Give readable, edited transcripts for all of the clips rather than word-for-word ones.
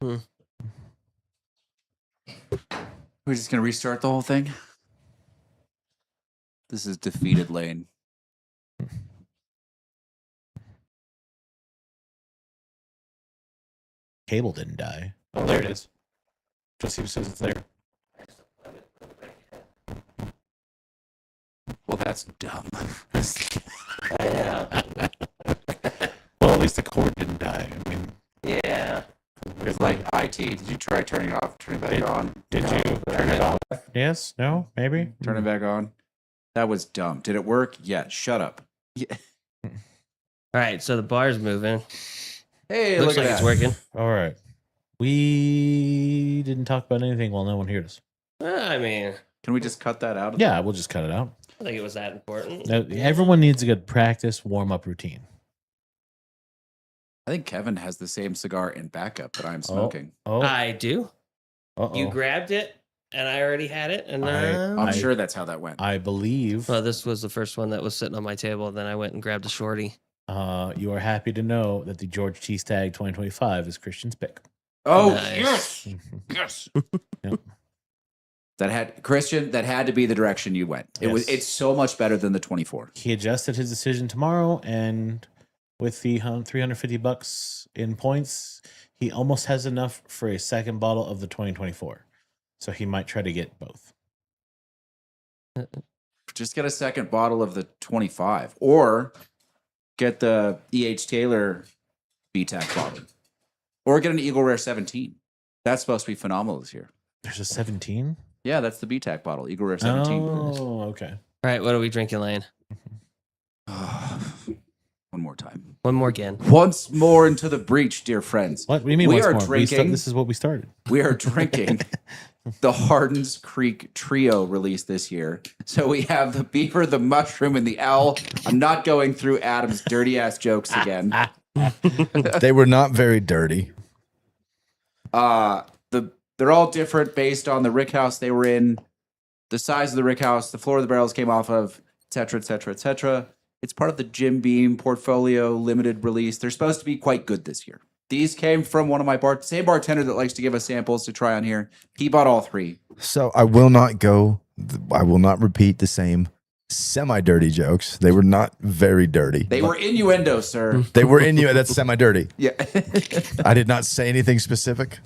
Hmm. We're just going to restart the whole thing? This is defeated lane. Cable didn't die. Oh, there it is. Just see who says it's there. Well, that's dumb. Yeah. Well, at least the cord didn't die. I mean, Yeah. It's like, IT, did you try turning it off, turn it back on? did you turn it off? Yes? No? Maybe? Turn it back on? That was dumb. Did it work? Yeah, shut up. Yeah. All right, so the bar's moving. Hey, Looks look like at it's that. working. All right. We didn't talk about anything while no one heard us. I mean, Can we just cut that out? Yeah, we'll just cut it out. I think it was that important. Now, everyone needs a good practice warm-up routine. I think Kevin has the same cigar in backup that I'm smoking. Oh, I do. uh-oh. You grabbed it, and I already had it, and I'm sure that's how that went. I believe well, this was the first one that was sitting on my table. Then I went and grabbed a shorty. you are happy to know that the George T. Stag 2025 is Christian's pick. Oh, Nice. yes. Yep. That had to be the direction you went. It's so much better than the 24. He adjusted his decision tomorrow, and with the $350 in points, he almost has enough for a second bottle of the 2024. So he might try to get both. Just get a second bottle of the 25 or get the E.H. Taylor BTAC bottle or get an Eagle Rare 17. That's supposed to be phenomenal this year. There's a 17? Yeah, that's the BTAC bottle, Eagle Rare 17. Oh, okay. All right, what are we drinking, Lane? One more time. One more again. Once more into the breach, dear friends. What do you mean? We once are more? drinking. This is what we started. We are drinking the Hardin's Creek Trio released this year. So we have the beaver, the mushroom, and the owl. I'm not going through Adam's dirty ass jokes again. They were not very dirty. They're all different based on the rick house they were in, the size of the rick house, the floor the barrels came off of, et cetera, et cetera, et cetera. It's part of the Jim Beam portfolio limited release. They're supposed to be quite good this year. These came from one of my same bartender that likes to give us samples to try on here. He bought all three. So I will not repeat the same semi-dirty jokes. They were not very dirty. They were innuendo, sir. They were that's semi-dirty. Yeah. I did not say anything specific,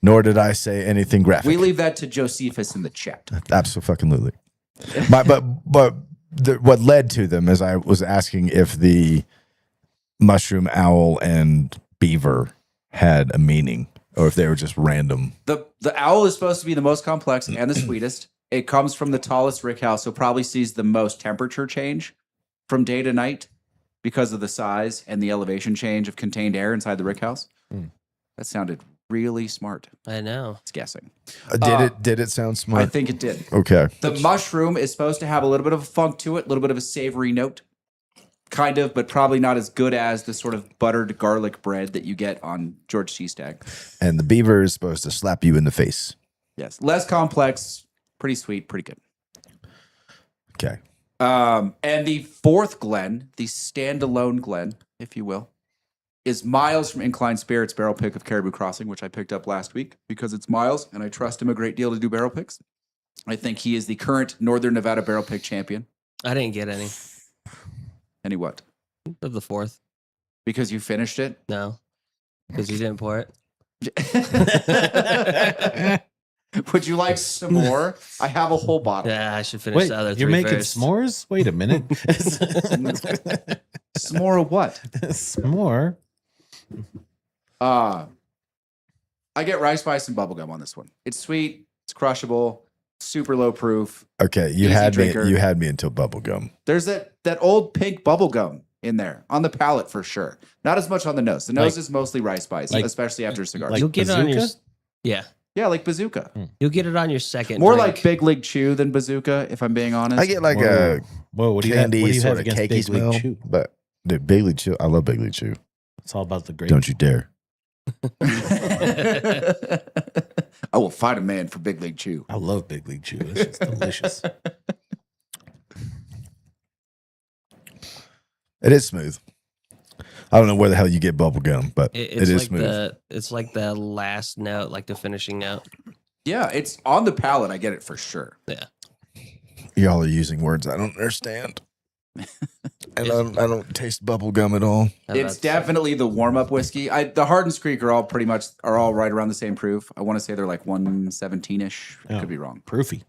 nor did I say anything graphic. We leave that to Josephus in the chat. Absolutely. What led to them is I was asking if the mushroom, owl, and beaver had a meaning, or if they were just random. The owl is supposed to be the most complex and the sweetest. It comes from the tallest rick house, so probably sees the most temperature change from day to night because of the size and the elevation change of contained air inside the rick house. That sounded really smart. I know. It's guessing. Did it sound smart? I think it did. Okay. The mushroom is supposed to have a little bit of a funk to it, a little bit of a savory note. Kind of, but probably not as good as the sort of buttered garlic bread that you get on George T. Stag. And the beaver is supposed to slap you in the face. Yes. Less complex, pretty sweet, pretty good. Okay. And the fourth Glen, the standalone Glen, if you will, is Miles from Incline Spirits barrel pick of Caribou Crossing, which I picked up last week because it's Miles, and I trust him a great deal to do barrel picks. I think he is the current Northern Nevada barrel pick champion. I didn't get any Any what? of the fourth. Because you finished it? No, because you didn't pour it. Would you like some more? I have a whole bottle. Yeah, I should finish Wait, the other three you're making first. s'mores? Wait a minute. Some more of what? S'more? I get rice spice and bubblegum on this one. It's sweet, it's crushable, super low proof. Okay, you Easy had drinker. me. You had me until bubblegum. There's that old pink bubblegum in there on the palate for sure. Not as much on the nose. The nose is mostly rice spice, especially after cigars. like You'll get it on your bazooka? yeah. Yeah, like bazooka. You'll get it on your second. More drink. like Big League Chew than bazooka, if I'm being honest. I get like a Whoa, what do you have, candy what do you have sort of against cakey Big smell. League Chew? But dude, Big League Chew, I love Big League Chew. It's all about the grape. Don't you dare. I will fight a man for Big League Chew. I love Big League Chew. It's just delicious. It is smooth. I don't know where the hell you get bubble gum, but It's it is like smooth. it's like the last note, like the finishing note. Yeah, it's on the palate. I get it for sure. Yeah. Y'all are using words I don't understand. And I don't taste bubble gum at all. It's definitely the warm up whiskey. The Hardin Creek are all right around the same proof. I want to say they're like 117 ish. I Oh. could be wrong. Proofy.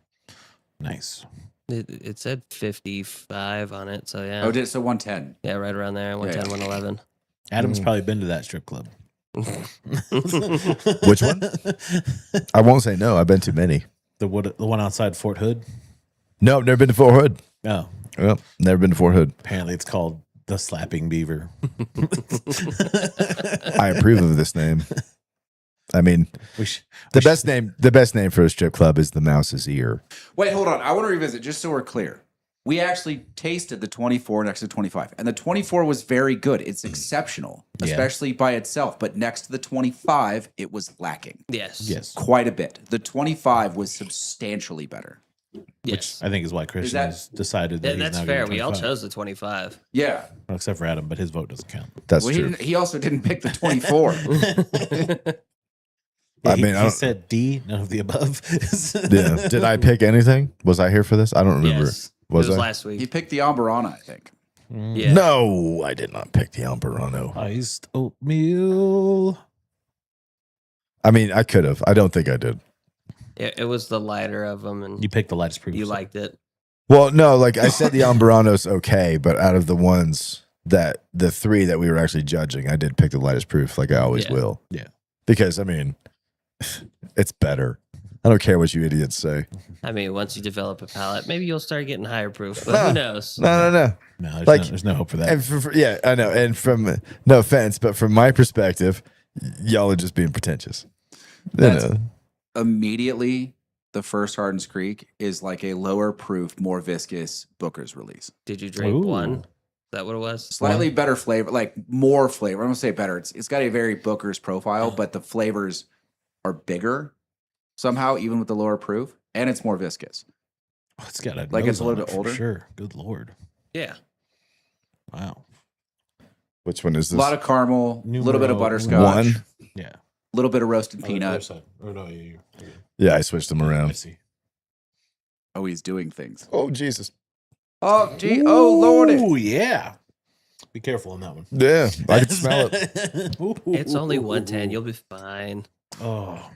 Nice. It said 55 on it, so yeah. Oh, did it? So 110. Yeah, right around there, 110, 111. Adam's probably been to that strip club. Which one? I won't say no. I've been to many. The one outside Fort Hood? No, never been to Fort Hood. Oh, Well, never been to Fort Hood. apparently it's called the Slapping Beaver. I approve of this name. I mean, the best name for a strip club is the Mouse's Ear. Wait, hold on. I want to revisit just so we're clear. We actually tasted the 24 next to 25, and the 24 was very good. It's exceptional, Yeah. especially by itself. But next to the 25, it was lacking Yes. Yes. quite a bit. The 25 was substantially better. Yes. I think is why Christian has decided that Yeah, he's that's now fair. getting We all 25. chose the 25. Yeah. Well, except for Adam, but his vote doesn't count. That's Well, true. he also didn't pick the 24. Yeah, I mean, I he don't- said D, none of the above. Yeah. Did I pick anything? Was I here for this? I don't remember. Yes. Was it was I? last He week. picked the Ambarana, I think. Yeah. No, I did not pick the Ambarano. Iced oatmeal. I mean, I could have. I don't think I did. It was the lighter of them, and You picked the lightest proof. you liked it. Well, no, like I said, the Ambarano's okay, but out of the ones the three that we were actually judging, I did pick the lightest proof, like I always Yeah. will. Yeah. Because I mean, it's better. I don't care what you idiots say. I mean, once you develop a palate, maybe you'll start getting higher proof, but who knows? No. No, there's, Like- there's no hope for that. And yeah, I know. And from no offense, but from my perspective, y'all are just being pretentious. That's- You know. Immediately, the first Hardin's Creek is like a lower proof, more viscous Booker's release. Did you drink Ooh. one? Is that what it was? Slightly better flavor, like more flavor. I'm gonna say better. It's got a very Booker's profile, but the flavors are bigger somehow, even with the lower proof, and it's more viscous. Oh, it's got a like nose it's a little on bit it for older? Sure. Good Lord. Yeah. Wow. Which one is A this? lot of caramel, a little bit of Numero butterscotch, one. Yeah. a little bit of roasted peanut. Oh, no, Yeah, I switched them I around. see. Oh, he's doing things. Oh Jesus. Oh, gee. Oh, Lordy. Oh, yeah. Be careful on that one. Yeah, I can smell it. It's only 110. You'll be fine. Oh.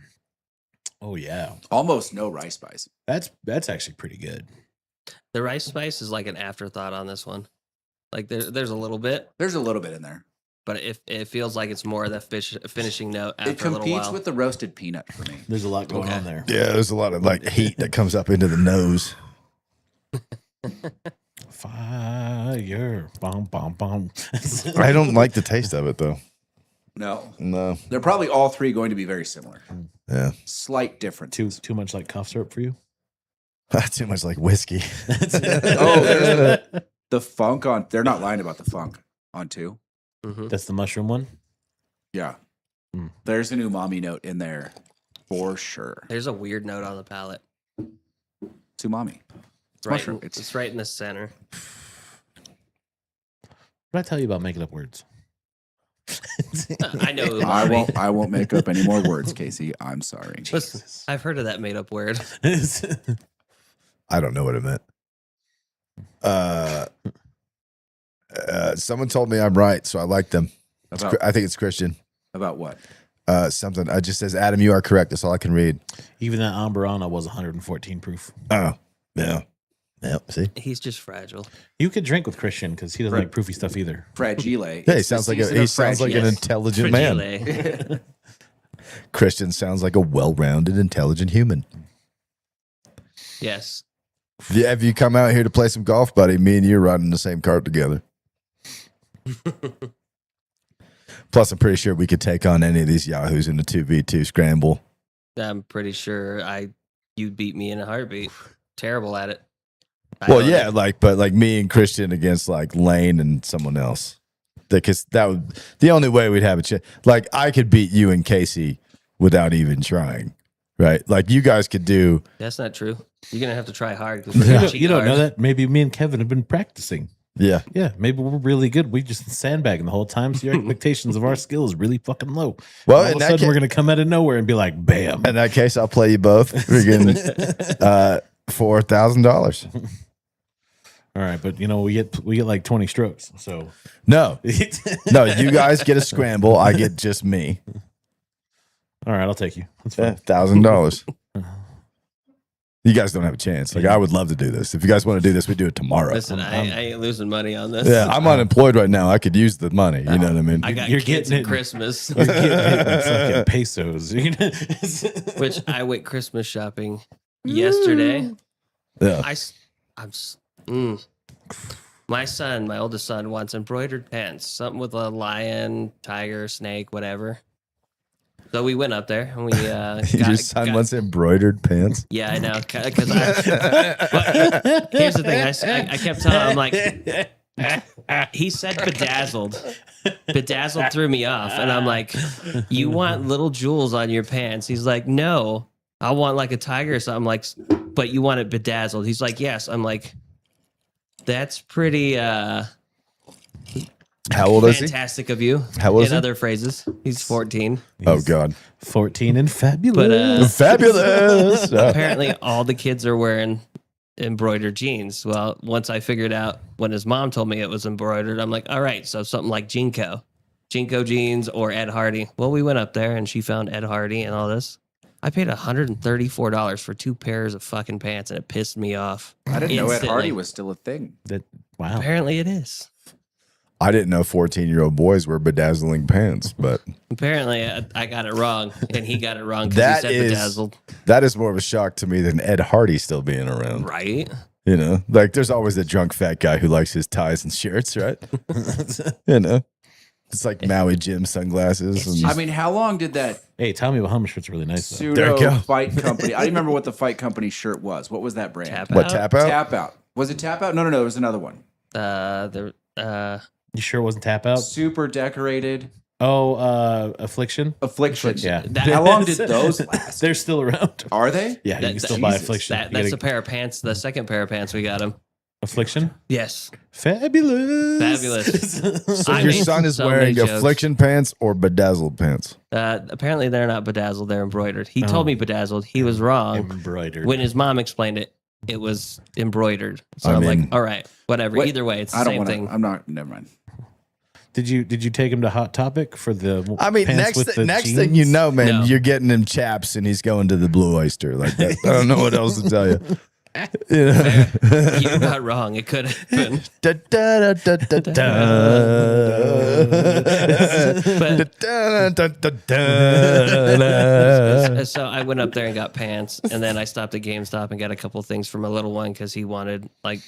Oh, yeah. Almost no rice spice. That's actually pretty good. The rice spice is like an afterthought on this one. Like there's a little bit, There's a little bit in there. but it feels like it's more of that finishing note after It a little competes while. with the roasted peanut for me. There's a lot going Okay. on there. Yeah, there's a lot of like heat that comes up into the nose. Fire. Bom, bom, bom. I don't like the taste of it though. No. No. They're probably all three going to be very similar. Yeah. Slight difference. Too much like cough syrup for you? Too much like whiskey. Oh, there's the funk on. They're not lying about the funk on two. Mhm. That's the mushroom one? Yeah. Mm. There's an umami note in there for sure. There's a weird note on the palate. It's umami. It's Right, mushroom. it's right in the center. What did I tell you about making up words? I know. I umami. won't make up any more words, Casey. I'm sorry. Listen, I've heard of that made up word. I don't know what it meant. Someone told me I'm right, so I like them. About, I think it's Christian. about what? Something. It just says, Adam, you are correct. That's all I can read. Even that Ambarana was 114 proof. Oh, yeah. Yeah, see? He's just fragile. You could drink with Christian because he doesn't Right. like proofy stuff either. Fragile. Yeah, he It's the sounds like season he of sounds like an fragile. intelligent man. Fragile. Christian sounds like a well-rounded, intelligent human. Yes. Yeah, if you come out here to play some golf, buddy, me and you are riding the same cart together. Plus, I'm pretty sure we could take on any of these yahoos in the 2v2 scramble. I'm pretty sure you'd beat me in a heartbeat. Terrible at it. Well, yeah, but me and Christian against like Lane and someone else. Because that would the only way we'd have a chance. Like I could beat you and Casey without even trying, right? Like you guys could do. That's not true. You're gonna have to try hard. 'cause You we're gonna don't, cheat you don't hard. know that? Maybe me and Kevin have been practicing. Yeah. Yeah, maybe we're really good. We just sandbagging the whole time, so your expectations of our skill is really fucking low. Well, All in of a that sudden, we're gonna come out of nowhere and be like, "Bam!" In that case, I'll play you both. Freaking $4,000. All right, but we get like 20 strokes. So No, no, you guys get a scramble. I get just me. all right, I'll take you. That's fine. $1,000. You guys don't have a chance. Like I would love to do this. If you guys want to do this, we do it tomorrow. Listen, I ain't losing money on this. Yeah, I'm unemployed right now. I could use the money. You know what I mean? I got You're kids getting and it. Christmas, You're getting it in fucking pesos. which I went Christmas shopping yesterday. Yeah. My son, my oldest son, wants embroidered pants, something with a lion, tiger, snake, whatever. So we went up there and we Your son wants embroidered pants. Yeah, I know. Because here's the thing. I kept telling him, I'm like, he said bedazzled. Bedazzled threw me off. And I'm like, you want little jewels on your pants? He's like, no, I want like a tiger or something. I'm like, but you want it bedazzled? He's like, yes. I'm like, that's pretty How old is he? fantastic of you. How old is in he? other phrases, he's 14. Oh, God. 14 and fabulous. But Fabulous. apparently all the kids are wearing embroidered jeans. Well, once I figured out when his mom told me it was embroidered, I'm like, all right, so something like Jinko jeans or Ed Hardy. Well, we went up there and she found Ed Hardy and all this. I paid $134 for 2 pairs of fucking pants and it pissed me off. I didn't know Ed instantly. Hardy was still a thing. Wow. Apparently it is. I didn't know 14-year-old boys wear bedazzling pants, but Apparently I got it wrong and he got it wrong because That he said is- bedazzled. that is more of a shock to me than Ed Hardy still being around. Right? You know, like there's always a drunk fat guy who likes his ties and shirts, right? You know, it's like Maui Jim sunglasses. And, I mean, how long did that Hey, Tommy Bahama shirt's really nice though. There you pseudo go. fight company? I don't remember what the fight company shirt was. What was that brand? Tap what, out. tap out? Tap Out. Was it Tap Out? No, there was another one. You sure it wasn't tap out? Super decorated. Oh, Affliction. Affliction. Yeah. How long did those last? They're still around. Are they? Yeah, you That- can still that- buy Jesus, Affliction. You That's gotta- a pair of pants. The second pair of pants we got him. Affliction. Yes. Fabulous. Fabulous. So I your made son is so wearing many jokes. affliction pants or bedazzled pants? Apparently they're not bedazzled, they're embroidered. He told me bedazzled. He was wrong. Embroidered. When his mom explained it, it was embroidered. So I I'm mean- like, all right, whatever. Wait, Either way, it's the I don't same want thing. to. I'm not. Never mind. Did you take him to Hot Topic for the? I mean, pants with the next thing you jeans? know, man, No. you're getting him chaps and he's going to the Blue Oyster like that. I don't know what else to tell you. You know? You got wrong. It could have been. Da, da, da, da, da, da. Da, da, da, da, da. So I went up there and got pants, and then I stopped at GameStop and got a couple things for my little one because he wanted like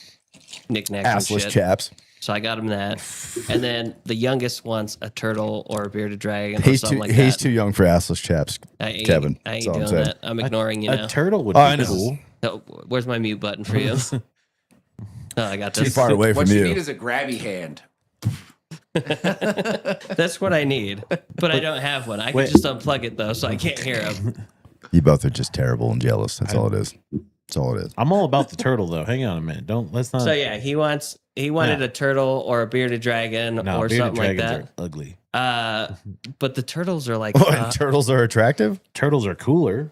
knickknacks and Assless shit. chaps. So I got him that, and then the youngest wants a turtle or a bearded dragon or He's something too like he's that. too young for assless chaps, I ain't, Kevin. I That's ain't all I'm doing saying. that. I'm ignoring you A now. turtle would Oh, I be know. cool. Oh, where's my mute button for you? Oh, I got Too this. far away What from you need you. is a grabby hand. That's what I need, but I don't have one. I can Wait. just unplug it though, so I can't hear him. You both are just terrible and jealous. That's all it is. That's all it is. I'm all about the turtle though. Hang on a minute. Let's not. So yeah, he wanted Yeah. a turtle or a bearded dragon no, or bearded something like dragons that. are ugly. But the turtles are like Oh, and turtles are attractive? Turtles are cooler.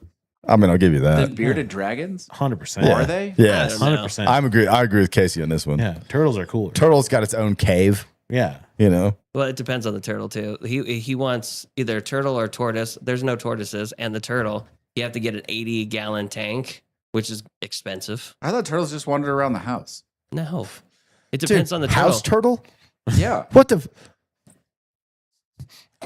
I mean, I'll give you The that. bearded dragons? 100%. Are they? Yes. I don't know. 100%. I agree with Casey on this one. Yeah, turtles are cooler. Turtle's got its own cave, Yeah. you know? well, it depends on the turtle too. He wants either a turtle or a tortoise. There's no tortoises, and the turtle you have to get an 80-gallon tank, which is expensive. I thought turtles just wandered around the house. No, it depends Dude, on the turtle. house turtle? Yeah. What the?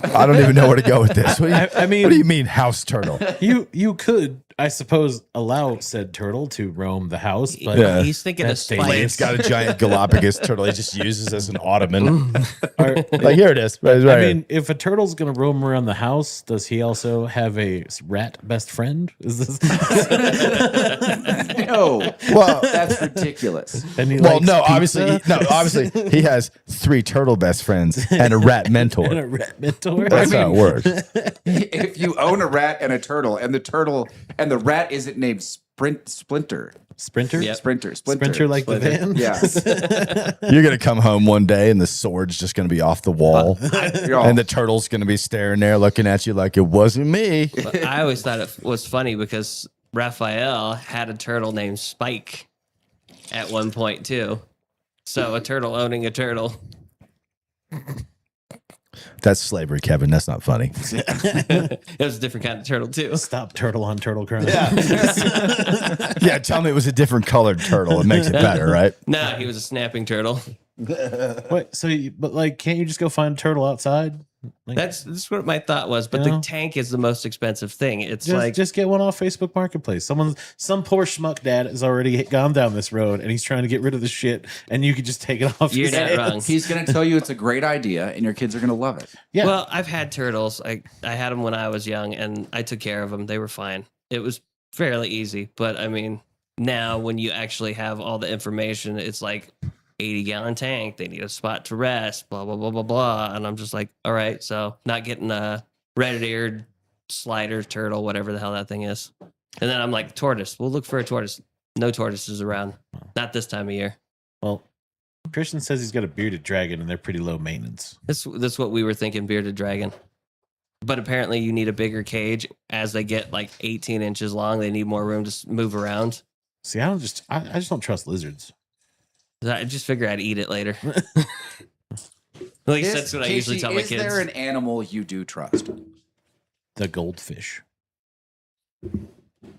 I don't even know where to go with this. What do you, I mean, what do you mean house turtle? you could, I suppose, allow said turtle to roam the house, but Yeah. He's thinking of That's spikes. dangerous. It's got a giant Galapagos turtle he just uses as an ottoman. are- Like, here it is. Right, right I here. mean, if a turtle's gonna roam around the house, does he also have a rat best friend? Is this? No. well, That's ridiculous. And he well, likes no, pizza? obviously he has 3 turtle best friends and a rat mentor. and a rat mentor. That's how it works. If you own a rat and a turtle, and the rat isn't named Splinter. Sprinter? Yep. Sprinter. Sprinter like the Splinter. van? Yeah. You're gonna come home one day and the sword's just gonna be off the wall, Y'all. and the turtle's gonna be staring there looking at you like it wasn't me. But I always thought it was funny because Raphael had a turtle named Spike at one point too. So a turtle owning a turtle. That's slavery, Kevin. That's not funny. It was a different kind of turtle too. Stop turtle on turtle crime. Yeah, tell me it was a different colored turtle. It makes it better, right? No, he was a snapping turtle. Wait, but like, can't you just go find a turtle outside? Like, That's what my thought was. But Yeah. the tank is the most expensive thing. It's just, like just get one off Facebook Marketplace. Some poor schmuck dad has already gone down this road and he's trying to get rid of the shit, and you could just take it off. You're his not hands. wrong. He's going to tell you it's a great idea and your kids are going to love it. Yeah. Well, I've had turtles. I had them when I was young, and I took care of them. They were fine. It was fairly easy. But I mean, now when you actually have all the information, it's like 80-gallon tank. They need a spot to rest. Blah blah blah blah blah. And I'm just like, all right. So not getting a red-eared slider turtle, whatever the hell that thing is. And then I'm like, tortoise. We'll look for a tortoise. No tortoises around. Not this time of year. Well, Christian says he's got a bearded dragon and they're pretty low maintenance. That's what we were thinking, bearded dragon. But apparently you need a bigger cage. As they get like 18 inches long, they need more room to move around. See, I just don't trust lizards. I just figure I'd eat it later. At least that's what I usually tell my Is kids. there an animal you do trust? The goldfish.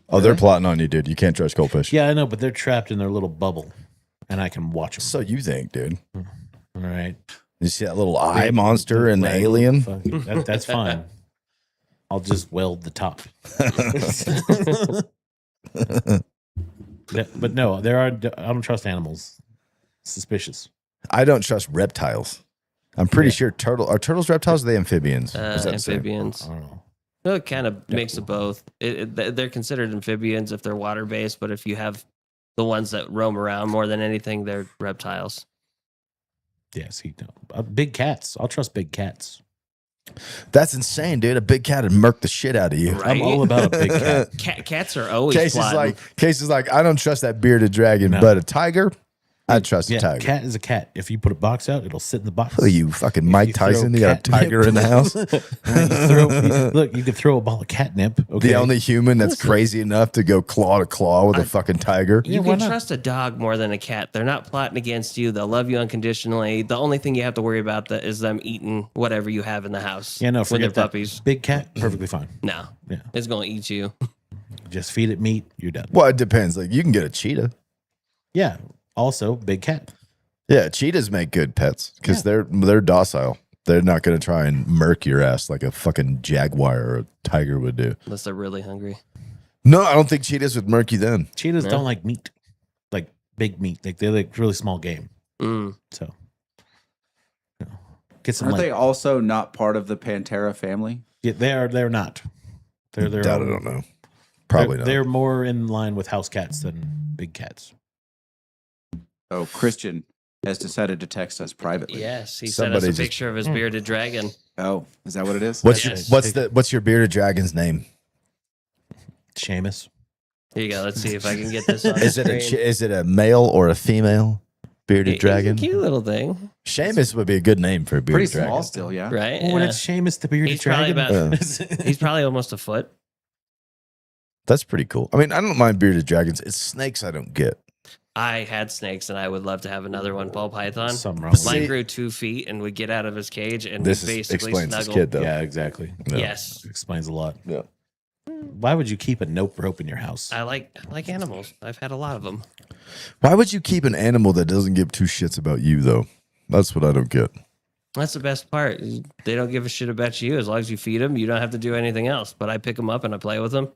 Oh, they're plotting on you, dude. You can't trust goldfish. Yeah, I know, but they're trapped in their little bubble, and I can watch them. So you think, dude? All right. You see that little eye monster and the Right. alien? Fuck it. That's fine. I'll just weld the top. But no, I don't trust animals. Suspicious. I don't trust reptiles. I'm pretty sure are turtles reptiles or are they amphibians? Is that the same? Amphibians. I don't know. Well, it kind of makes of both. They're considered amphibians if they're water based, but if you have the ones that roam around more than anything, they're reptiles. Yeah, see, no. Big cats. I'll trust big cats. That's insane, dude. A big cat would murk the shit out of you. Right. I'm all about a big cat. Cats are always Case is plotting. like, I don't trust that bearded dragon, No. but a tiger, I trust a Yeah, tiger. cat is a cat. If you put a box out, it'll sit in the box. Who are you, fucking If Mike you throw Tyson? You got a tiger in the house? Look, you could throw a ball of catnip. Okay. The only human that's crazy enough to go claw to claw with a fucking tiger. You why can not? trust a dog more than a cat. They're not plotting against you. They'll love you unconditionally. The only thing you have to worry about is them eating whatever you have in the house. Yeah, no, when they're forget that. puppies. Big cat, perfectly fine. No, Yeah. it's going to eat you. Just feed it meat, you're done. Well, it depends. Like you can get a cheetah. Yeah. Also, big cat. Yeah, cheetahs make good pets because they're docile. They're not going to try and murk your ass like a fucking jaguar or a tiger would do. Unless they're really hungry. No, I don't think cheetahs would murk you then. Cheetahs Yeah. don't like meat, like big meat. Like they like really small game. Mm. So, get some. Aren't Like, they also not part of the Pantera family? yeah, they're not. They're Doubt I don't know. Probably not. They're more in line with house cats than big cats. Oh, Christian has decided to text us privately. Yes, he Somebody sent us just- a picture of his bearded dragon. Oh, is that what it is? Yes. What's your bearded dragon's name? Seamus. Here you go. Let's see if I can get this on Is the it screen. is it a male or a female bearded He's dragon? a cute little thing, Seamus would be a good name for a Pretty bearded small dragon. still, yeah. right? Oh, and Yeah. it's Seamus the bearded He's probably dragon. He's probably almost a foot. That's pretty cool. I mean, I don't mind bearded dragons. It's snakes I don't get. I had snakes, and I would love to have another one. Ball python. Something wrong with See- Mine it. grew 2 feet and would get out of his cage and This would is, basically explains snuggle. this kid though. Yeah, exactly. Yeah. Yes, Explains a lot. Yeah. Why would you keep a nope rope in your house? I like animals. I've had a lot of them. Why would you keep an animal that doesn't give two shits about you though? That's what I don't get. That's the best part. They don't give a shit about you as long as you feed them. You don't have to do anything else. But I pick them up and I play with them.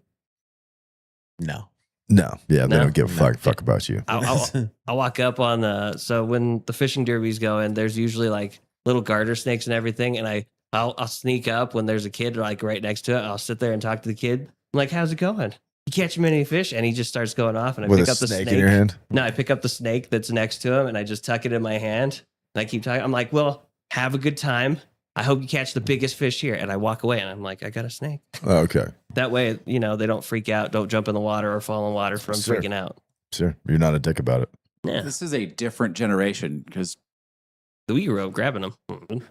No. No, yeah, they No? don't give a fuck about you. I'll walk up on the so when the fishing derbies go in, there's usually like little garter snakes and everything, and I'll sneak up when there's a kid like right next to it. I'll sit there and talk to the kid. I'm like, "How's it going? You catch many fish?" And he just starts going off, and I With pick a up the snake snake. in your hand. No, I pick up the snake that's next to him, and I just tuck it in my hand. And I keep talking. I'm like, "Well, have a good time. I hope you catch the biggest fish here. And I walk away and I'm like, I got a snake. Okay. That way, they don't freak out, don't jump in the water or fall in water from Sure. freaking out. Sure. You're not a dick about it. Yeah. This is a different generation because We grew up grabbing them.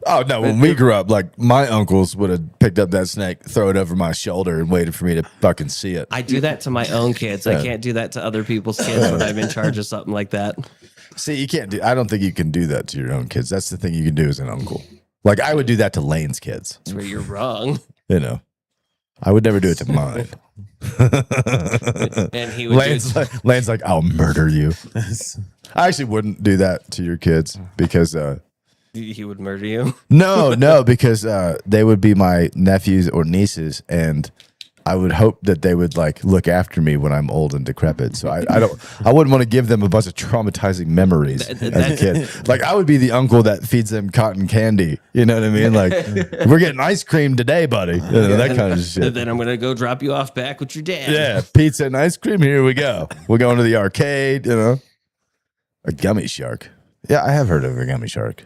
Oh, no. When we grew up, like, my uncles would have picked up that snake, throw it over my shoulder, and waited for me to fucking see it. I do that to my own kids. I can't do that to other people's kids when I'm in charge of something like that. See, you can't do. I don't think you can do that to your own kids. That's the thing you can do as an uncle. Like, I would do that to Lane's kids. That's where you're wrong. I would never do it to mine. And he would Lane's like, I'll murder you. I actually wouldn't do that to your kids because he would murder you. no, because they would be my nephews or nieces, and I would hope that they would like look after me when I'm old and decrepit. So I wouldn't want to give them a bunch of traumatizing memories as a kid. Like, I would be the uncle that feeds them cotton candy. You know what I mean? Like, we're getting ice cream today, buddy. That kind of shit. And then I'm gonna go drop you off back with your dad. Yeah, pizza and ice cream. Here we go. We're going to the arcade. A gummy shark. Yeah, I have heard of a gummy shark.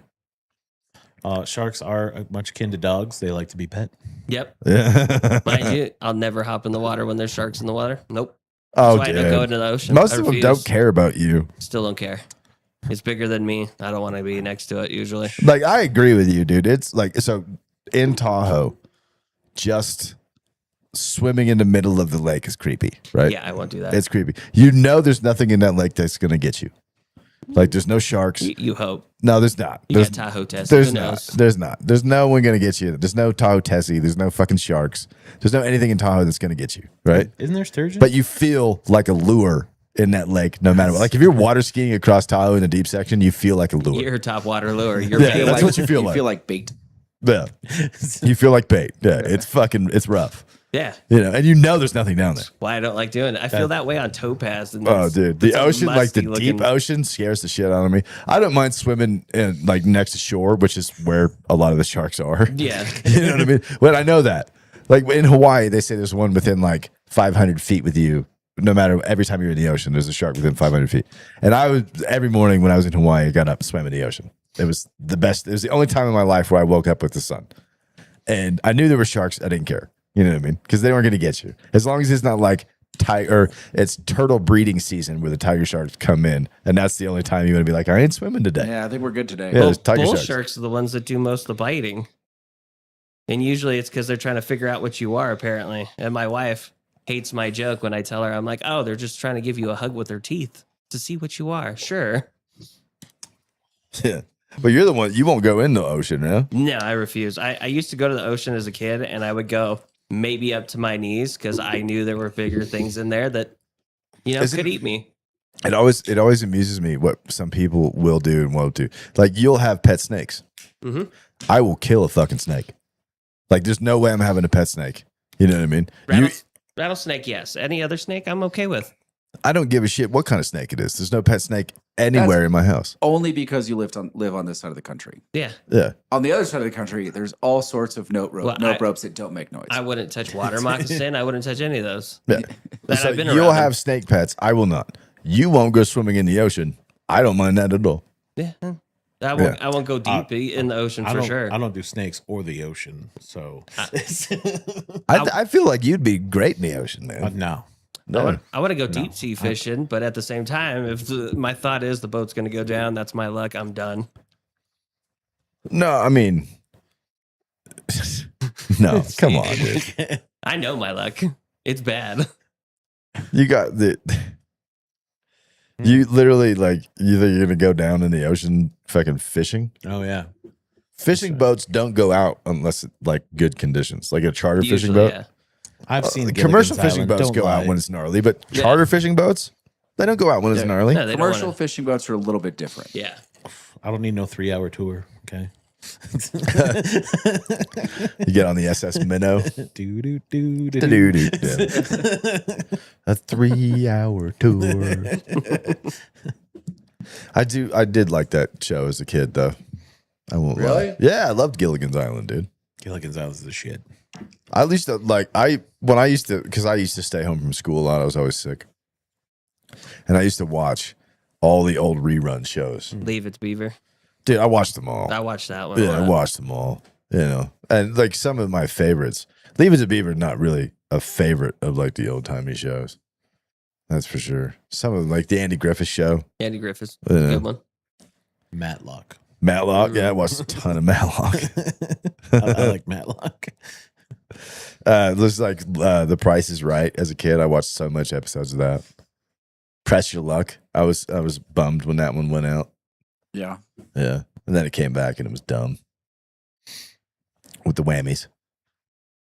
Sharks are much akin to dogs. They like to be pet. Yep. Yeah. Mind you, I'll never hop in the water when there's sharks in the water. Nope. Oh, That's why I don't go into the ocean. Most I of them refuse. don't care about you. Still don't care. It's bigger than me. I don't want to be next to it usually. Like, I agree with you, dude. It's like, so in Tahoe, just swimming in the middle of the lake is creepy, right? Yeah, I won't do that. It's creepy. There's nothing in that lake that's going to get you. Like, there's no sharks. You hope. No, there's not. You There's, got Tahoe test. there's Who not. knows? There's not. There's no one going to get you. There's no Tahoe Tessie. There's no fucking sharks. There's no anything in Tahoe that's going to get you, right? Isn't there sturgeon? But you feel like a lure in that lake no matter what. Like, if you're water skiing across Tahoe in the deep section, you feel like a lure. You're top water lure. You're Yeah, bait. that's what you feel like. You feel like bait. Yeah. You feel like bait. Yeah, it's rough. Yeah. And there's nothing down there. Why I don't like doing it. I feel that way on Topaz. And Oh, dude, the it's a ocean, like the musty-looking- deep ocean, scares the shit out of me. I don't mind swimming in, like, next to shore, which is where a lot of the sharks are. Yeah. You know what I mean? But I know that. Like, in Hawaii, they say there's one within like 500 feet with you. No matter, every time you're in the ocean, there's a shark within 500 feet. And every morning when I was in Hawaii, I got up, swam in the ocean. It was the best. It was the only time in my life where I woke up with the sun. And I knew there were sharks. I didn't care. You know what I mean? Because they weren't going to get you. As long as it's not like it's turtle breeding season where the tiger sharks come in. And that's the only time you're going to be like, I ain't swimming today. Yeah, I think we're good today. Yeah, there's tiger Bull sharks. sharks are the ones that do most of the biting. And usually it's because they're trying to figure out what you are, apparently. And my wife hates my joke when I tell her, I'm like, oh, they're just trying to give you a hug with their teeth to see what you are. Sure. Yeah. But you're the one, you won't go in the ocean, no? No, I refuse. I used to go to the ocean as a kid, and I would go maybe up to my knees because I knew there were bigger things in there that, could eat me. It always amuses me what some people will do and won't do. Like, you'll have pet snakes. Mhm. I will kill a fucking snake. Like, there's no way I'm having a pet snake. You know what I mean? Rattlesnake, yes. Any other snake, I'm okay with. I don't give a shit what kind of snake it is. There's no pet snake anywhere in my house. Only because you live on this side of the country. Yeah. Yeah. On the other side of the country, there's all sorts of note Well, ropes that don't make noise. I wouldn't touch water moccasin. I wouldn't touch any of those. Yeah. That So I've been you'll around have snake pets. I will not. You won't go swimming in the ocean. I don't mind that at all. them. Yeah. I won't go deep in the ocean for sure. I don't do snakes or the ocean. So I feel like you'd be great in the ocean, man. no. No. I want to go deep sea fishing, but at the same time, if my thought is the boat's going to go down, that's my luck. I'm done. No, I mean, no, come on, dude. I know my luck. It's bad. You got the. You literally, like, either you're gonna go down in the ocean fucking fishing. Oh yeah. Fishing boats don't go out unless it's like good conditions, like a charter fishing Usually, boat. yeah. I've seen Commercial Gilligan's fishing Island. boats Don't go lie. out when it's gnarly, but Yeah. charter fishing boats, they don't go out when it's gnarly. No, they don't Commercial wanna- fishing boats are a little bit different. Yeah. I don't need no 3-hour tour. Okay. You get on the SS Minnow. do do do do. Doo-doo-doo. Yeah. A 3-hour tour. I did like that show as a kid, though. I won't lie. Really? Yeah, I loved Gilligan's Island, dude. Gilligan's Island is the shit. At least I used to stay home from school a lot. I was always sick, and I used to watch all the old rerun shows. Leave It's Beaver. Dude, I watched them all. I watched that one. Yeah, I watched them all. You know, and like some of my favorites, Leave It to Beaver, not really a favorite of like the old timey shows. That's for sure. Some of them, like the Andy Griffith Show. Andy Griffith's Yeah. good one. Matlock. Matlock. Yeah, I watched a ton of Matlock. I like Matlock. Looks like The Price is Right. As a kid, I watched so much episodes of that. Press Your Luck. I was bummed when that one went out. Yeah. Yeah, and then it came back and it was dumb with the whammies.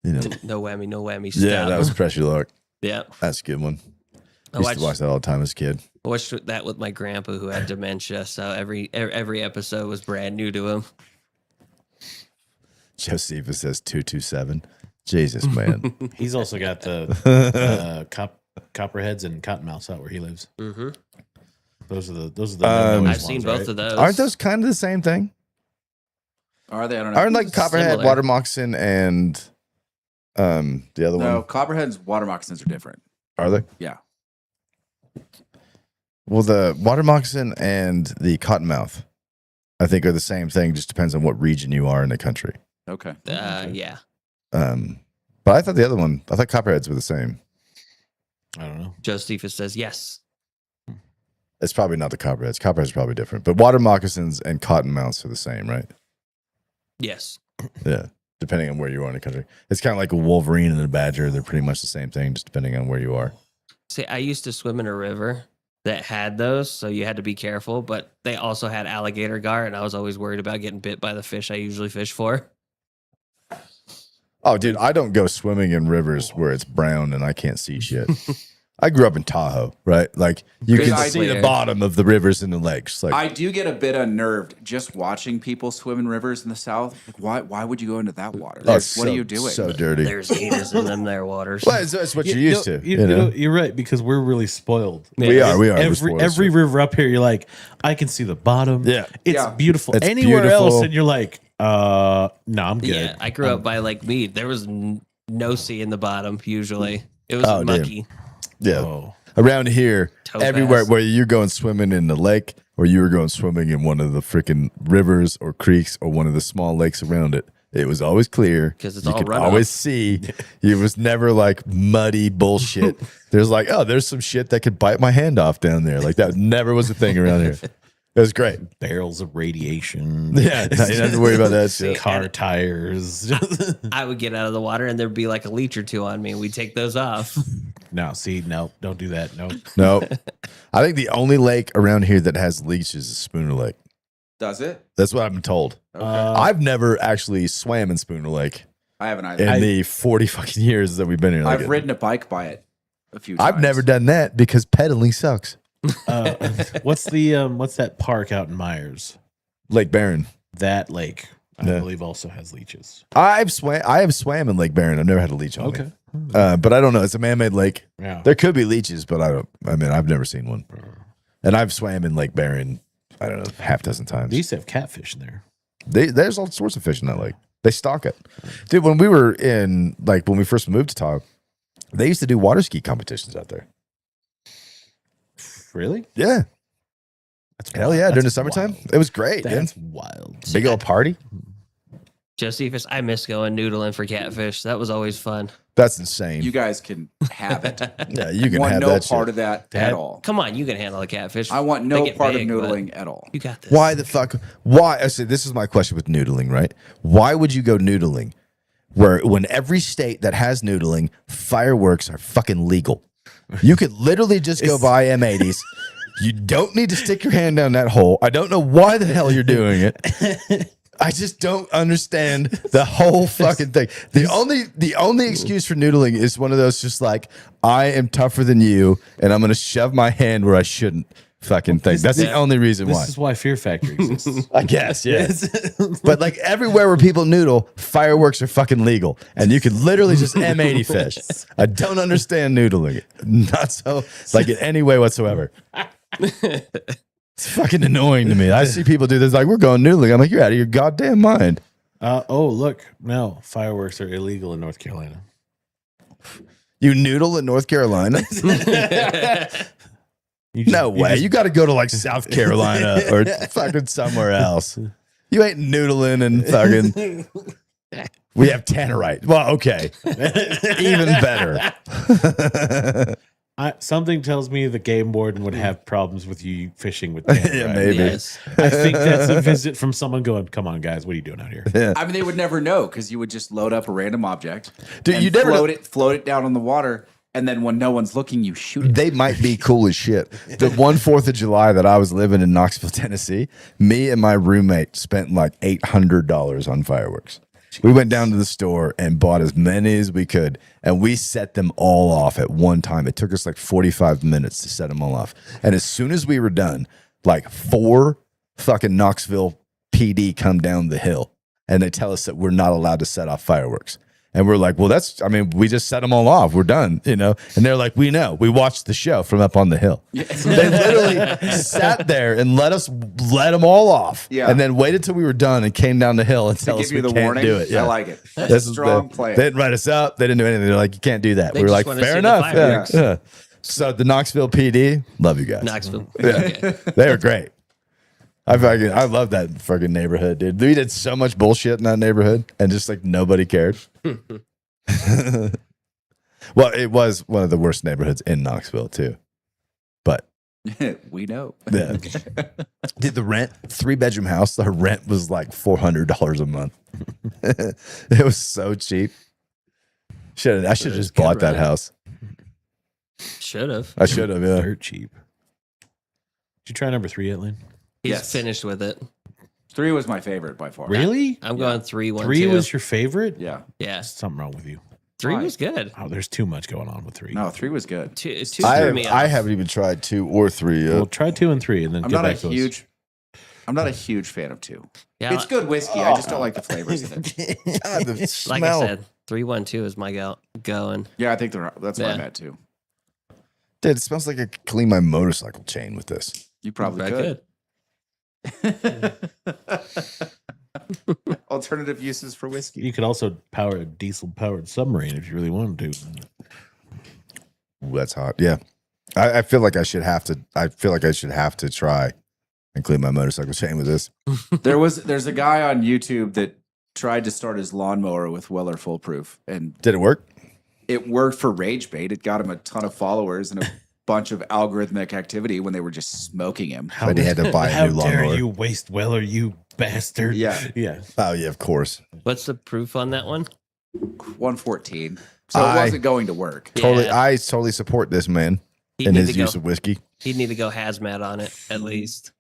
You know. No whammy. Yeah, Stop. that was Press Your Luck. Yeah. That's a good one. I Used to watch that all the time as a kid. watched that with my grandpa who had dementia, so every episode was brand new to him. Josephus says 227. Jesus, man. He's also got the Copperheads and Cottonmouths out where he lives. Mm-hmm. Those are the I've seen both of those. Aren't those kind of the same thing? Are they? I don't know. Aren't like Copperhead, Similar. Water Moccasin, and the other No, one? Copperhead's water moccasins are different. Are they? Yeah. Well, the Water Moccasin and the Cottonmouth, I think, are the same thing. Just depends on what region you are in the country. Okay. Yeah. But I thought the other one, I thought Copperheads were the same. I don't know. Josephus says yes. It's probably not the Copperheads. Copperheads are probably different. But Water Moccasins and Cottonmouths are the same, right? Yes. Yeah. Depending on where you are in the country. It's kind of like a Wolverine and a Badger. They're pretty much the same thing, just depending on where you are. See, I used to swim in a river that had those, so you had to be careful, but they also had alligator gar, and I was always worried about getting bit by the fish I usually fish for. Oh, dude, I don't go swimming in rivers where it's brown and I can't see shit. I grew up in Tahoe, right? Like you Good can idea. see the bottom of the rivers and the lakes. Like I do get a bit unnerved just watching people swim in rivers in the South. Like, why would you go into that water? oh, Like, it's what are so- you doing? So dirty. There's gators in them there waters. Well, that's what you're used to. You know? You're right because we're really spoiled. We are. We're Every spoiled. river up here, you're like, I can see the bottom. Yeah. it's Yeah. beautiful. It's Anywhere beautiful. else, and you're like, no, I'm good. Yeah, I grew up by Lake Mead. There was no sea in the bottom usually. It was Oh, damn. mucky. Yeah. Oh, Around here, Topaz. everywhere where you're going swimming in the lake or you were going swimming in one of the freaking rivers or creeks or one of the small lakes around it, it was always clear. 'Cause it's you all could runoff. always see. It was never like muddy bullshit. There's like, oh, there's some shit that could bite my hand off down there. Like that never was a thing around here. It was great. barrels of radiation. Yeah, you don't have to worry about that shit. Car tires. I would get out of the water and there'd be like a leech or two on me, and we'd take those off. No, see, no, don't do that. No. No, I think the only lake around here that has leeches is Spooner Lake. Does it? That's what I've been told. Okay. I've never actually swam in Spooner Lake I haven't either. in the 40 fucking years that we've been here. Like, I've ridden a bike by it a few times. I've never done that because pedaling sucks. What's that park out in Myers? Lake Barron. That lake, I Yeah. believe, also has leeches. I have swam in Lake Barron. I've never had a leech on me. But I don't know. It's a man-made lake. Yeah. There could be leeches, but I've never seen one. And I've swam in Lake Barron, I don't know, half dozen times. They used to have catfish in there. There's all sorts of fish in that lake. They stock it. Dude, when we first moved to Tahoe, they used to do water ski competitions out there. Really? Yeah. That's Hell wild. yeah. During the That's summertime. wild. It was great, dude. That's wild. Big old party. Josephus, I miss going noodling for catfish. That was always fun. That's insane. You guys can have it. yeah, you can want have no that part shit. of that Dad, at all. Come on, you can handle a catfish. I want They no get part big, of but noodling at all. You got this. Why the fuck? Why? I said, this is my question with noodling, right? Why would you go noodling when every state that has noodling, fireworks are fucking legal? You could literally just go buy M80s. You don't need to stick your hand down that hole. I don't know why the hell you're doing it. I just don't understand the whole fucking thing. The only excuse for noodling is one of those just like, I am tougher than you and I'm going to shove my hand where I shouldn't fucking thing. That's the only reason why. This is why Fear Factory exists. I guess, yes. But like everywhere where people noodle, fireworks are fucking legal. And you can literally just M80 fish. I don't understand noodling. Not so like in any way whatsoever. It's fucking annoying to me. I see people do this like, we're going noodling. I'm like, you're out of your goddamn mind. Oh, look. No, fireworks are illegal in North Carolina. You noodle in North Carolina? You just- No you way. just- You got to go to like South Carolina or fucking somewhere else. You ain't noodling and fucking We have tannerite. Well, okay. Even better. Something tells me the game warden would have problems with you fishing with tannerite. Yeah, maybe. Yes. I think that's a visit from someone going, "Come on, guys, what are you doing out here?" I mean, they would never know because you would just load up a random object, Dude, and you never float it down on the water, and then when no one's looking, you shoot it. They might be cool as shit. The one 4th of July that I was living in Knoxville, Tennessee, me and my roommate spent like $800 on fireworks. We went down to the store and bought as many as we could, and we set them all off at one time. It took us like 45 minutes to set them all off. And as soon as we were done, like 4 fucking Knoxville PD come down the hill, and they tell us that we're not allowed to set off fireworks. And we're like, well, we just set them all off. We're done, And they're like, we know. We watched the show from up on the hill. So they literally sat there and let them all off. Yeah. And then waited till we were done and came down the hill and tell Give us you we the can't warning. do it. I like it. That's This a is strong the- plan. They didn't write us up. They didn't do anything. They're like, you can't do that. They We were just like, wanna fair see the enough. fireworks. Yeah. So the Knoxville PD, love you guys. Knoxville. Yeah. Okay. They were great. I love that fucking neighborhood, dude. We did so much bullshit in that neighborhood, and just like nobody cared. Well, it was one of the worst neighborhoods in Knoxville too. But We know. yeah. Did the rent 3-bedroom house? The rent was like $400 a month. It was so cheap. I should have just good bought that rent. house. Should have. I should have. Yeah. Dirt cheap. Did you try number 3 yet, Lane? He's Yes. finished with it. 3 was my favorite by far. Really? I'm going 3, 1, 3 2. was your favorite? Yeah. Yeah. Something wrong with you. 3 Why? was good. Oh, there's too much going on with 3. No, 3 was good. 2 threw me I off. haven't even tried 2 or 3 yet. Well, try 2 and 3, and then I'm get not a back to us. I'm not a huge fan of 2. Yeah, It's good whiskey. I just don't like the flavors in it. God, the like smell. I said, 3, 1, 2 is my going. Yeah, I think that's what Yeah. I'm at too. Dude, it smells like I could clean my motorcycle chain with this. You probably Very could. Alternative uses for whiskey. You could also power a diesel-powered submarine if you really wanted to. Ooh, that's hot. Yeah. I feel like I should have to. I feel like I should have to try and clean my motorcycle chain with this. There's a guy on YouTube that tried to start his lawnmower with Weller Foolproof, and Did it work? it worked for Rage Bait. It got him a ton of followers and a bunch of algorithmic activity when they were just smoking him. But he had to buy a How new dare lawnmower. you waste Weller, you bastard. Yeah. Yeah. Oh yeah, of course. What's the proof on that one? 114. So it I- wasn't going to work. Totally. Yeah. I totally support this man He'd in need his to use go. of whiskey. He'd need to go hazmat on it at least.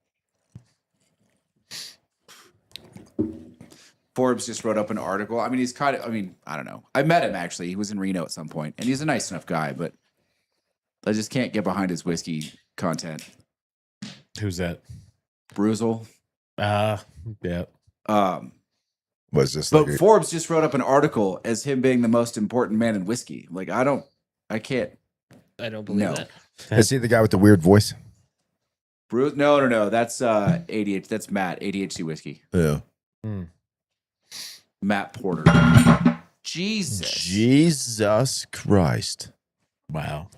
Forbes just wrote up an article. I mean, he's kind of, I don't know. I met him actually. He was in Reno at some point, and he's a nice enough guy, but I just can't get behind his whiskey content. Who's that? Bruzel. Yeah. Was just But like Forbes just wrote up an article as him being the most important man in whiskey. Like, I can't. I don't believe No. that. is he the guy with the weird voice? No. That's ADHD. That's Matt, ADHD whiskey. Yeah. Matt Porter. Jesus. Jesus Christ. Wow.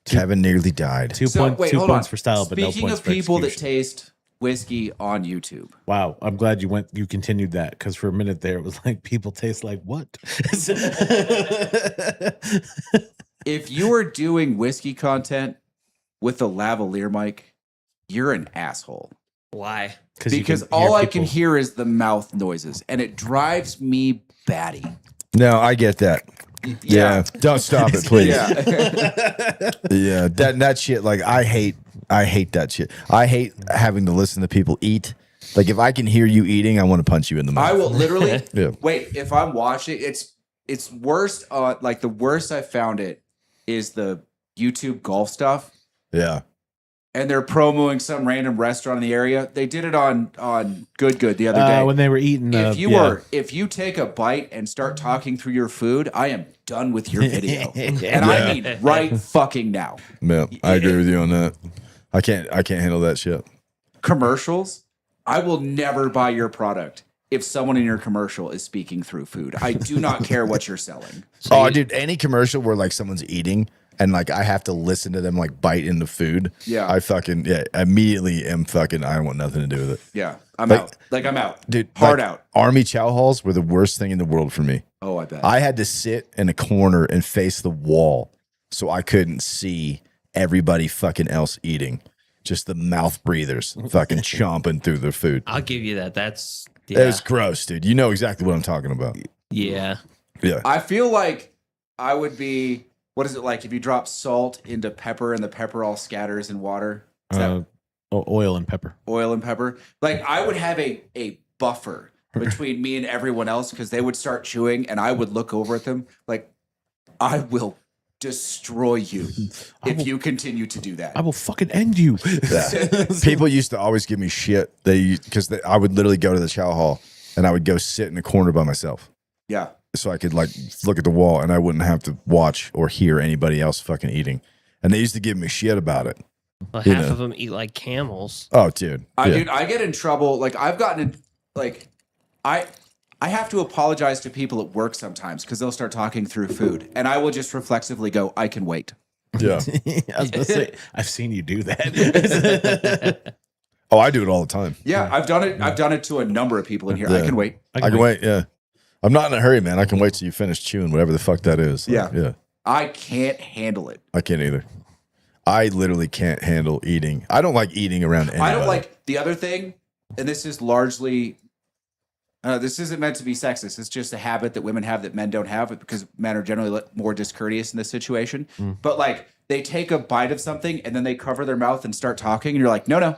Kevin nearly died. 2 So, points. wait, 2 hold on. points for style, but no Speaking points of for people that execution. taste whiskey on YouTube. Wow, I'm glad you continued that, because for a minute there it was like, people taste like what? If you are doing whiskey content with a lavalier mic, you're an asshole. Why? You Because can all I people- can hear is the mouth noises, and it drives me batty. No, I get that. Yeah. Don't stop it, please. Yeah. Yeah, that shit. Like I hate that shit. I hate having to listen to people eat. Like if I can hear you eating, I want to punch you in the mouth. I will literally Yeah. wait. If I'm watching, it's worst. Like the worst I found it is the YouTube golf stuff, Yeah. and they're promoting some random restaurant in the area. They did it on Good the other day. when they were eating. If you take a bite and start talking through your food, I am done with your video, and I mean right fucking now. Yeah, I agree with you on that. I can't handle that shit. Commercials, I will never buy your product if someone in your commercial is speaking through food. I do not care what you're selling. Oh, dude, any commercial where like someone's eating, and like I have to listen to them like bite into food, Yeah. I fucking immediately am fucking. I don't want nothing to do with it, Yeah, I'm Like- out. Like I'm out, dude. Hard like, out. Army chow halls were the worst thing in the world for me. Oh, I bet. I had to sit in a corner and face the wall so I couldn't see everybody fucking else eating. Just the mouth breathers fucking chomping through their food. I'll give you that. That's It was gross, dude. You know exactly what I'm talking about. yeah. Yeah. I feel like I would be. What is it like if you drop salt into pepper and the pepper all scatters in water? Is that Oil and pepper. oil and pepper? Like I would have a buffer between me and everyone else because they would start chewing and I would look over at them like, I will destroy you if you continue to do that. I will fucking end you. Yeah. People used to always give me shit. Because I would literally go to the chow hall and I would go sit in a corner by myself Yeah. so I could like look at the wall and I wouldn't have to watch or hear anybody else fucking eating. And they used to give me shit about it. Well, You half know. of them eat like camels. Oh, dude. Dude, I get in trouble. Like I've gotten in, like I have to apologize to people at work sometimes because they'll start talking through food, and I will just reflexively go, "I can wait." Yeah. I was gonna say, I've seen you do that. Oh, I do it all the time. Yeah, I've done it. I've done it to a number of people in here. I Yeah. can wait. I can wait. Yeah. I'm not in a hurry, man. I can wait till you finish chewing whatever the fuck that is. Yeah. Yeah. I can't handle it. I can't either. I literally can't handle eating. I don't like eating around anybody. I don't like the other thing, and this is largely. This isn't meant to be sexist. It's just a habit that women have that men don't have because men are generally more discourteous in this situation. But like they take a bite of something and then they cover their mouth and start talking, and you're like, no,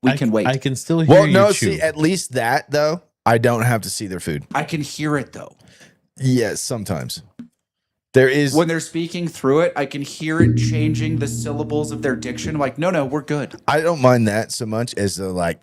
we can wait. I can still hear Well, you no, chew. see, at least that though, I don't have to see their food. I can hear it though. Yes, sometimes. There is When they're speaking through it, I can hear it changing the syllables of their diction. I'm like, no, we're good. I don't mind that so much as the like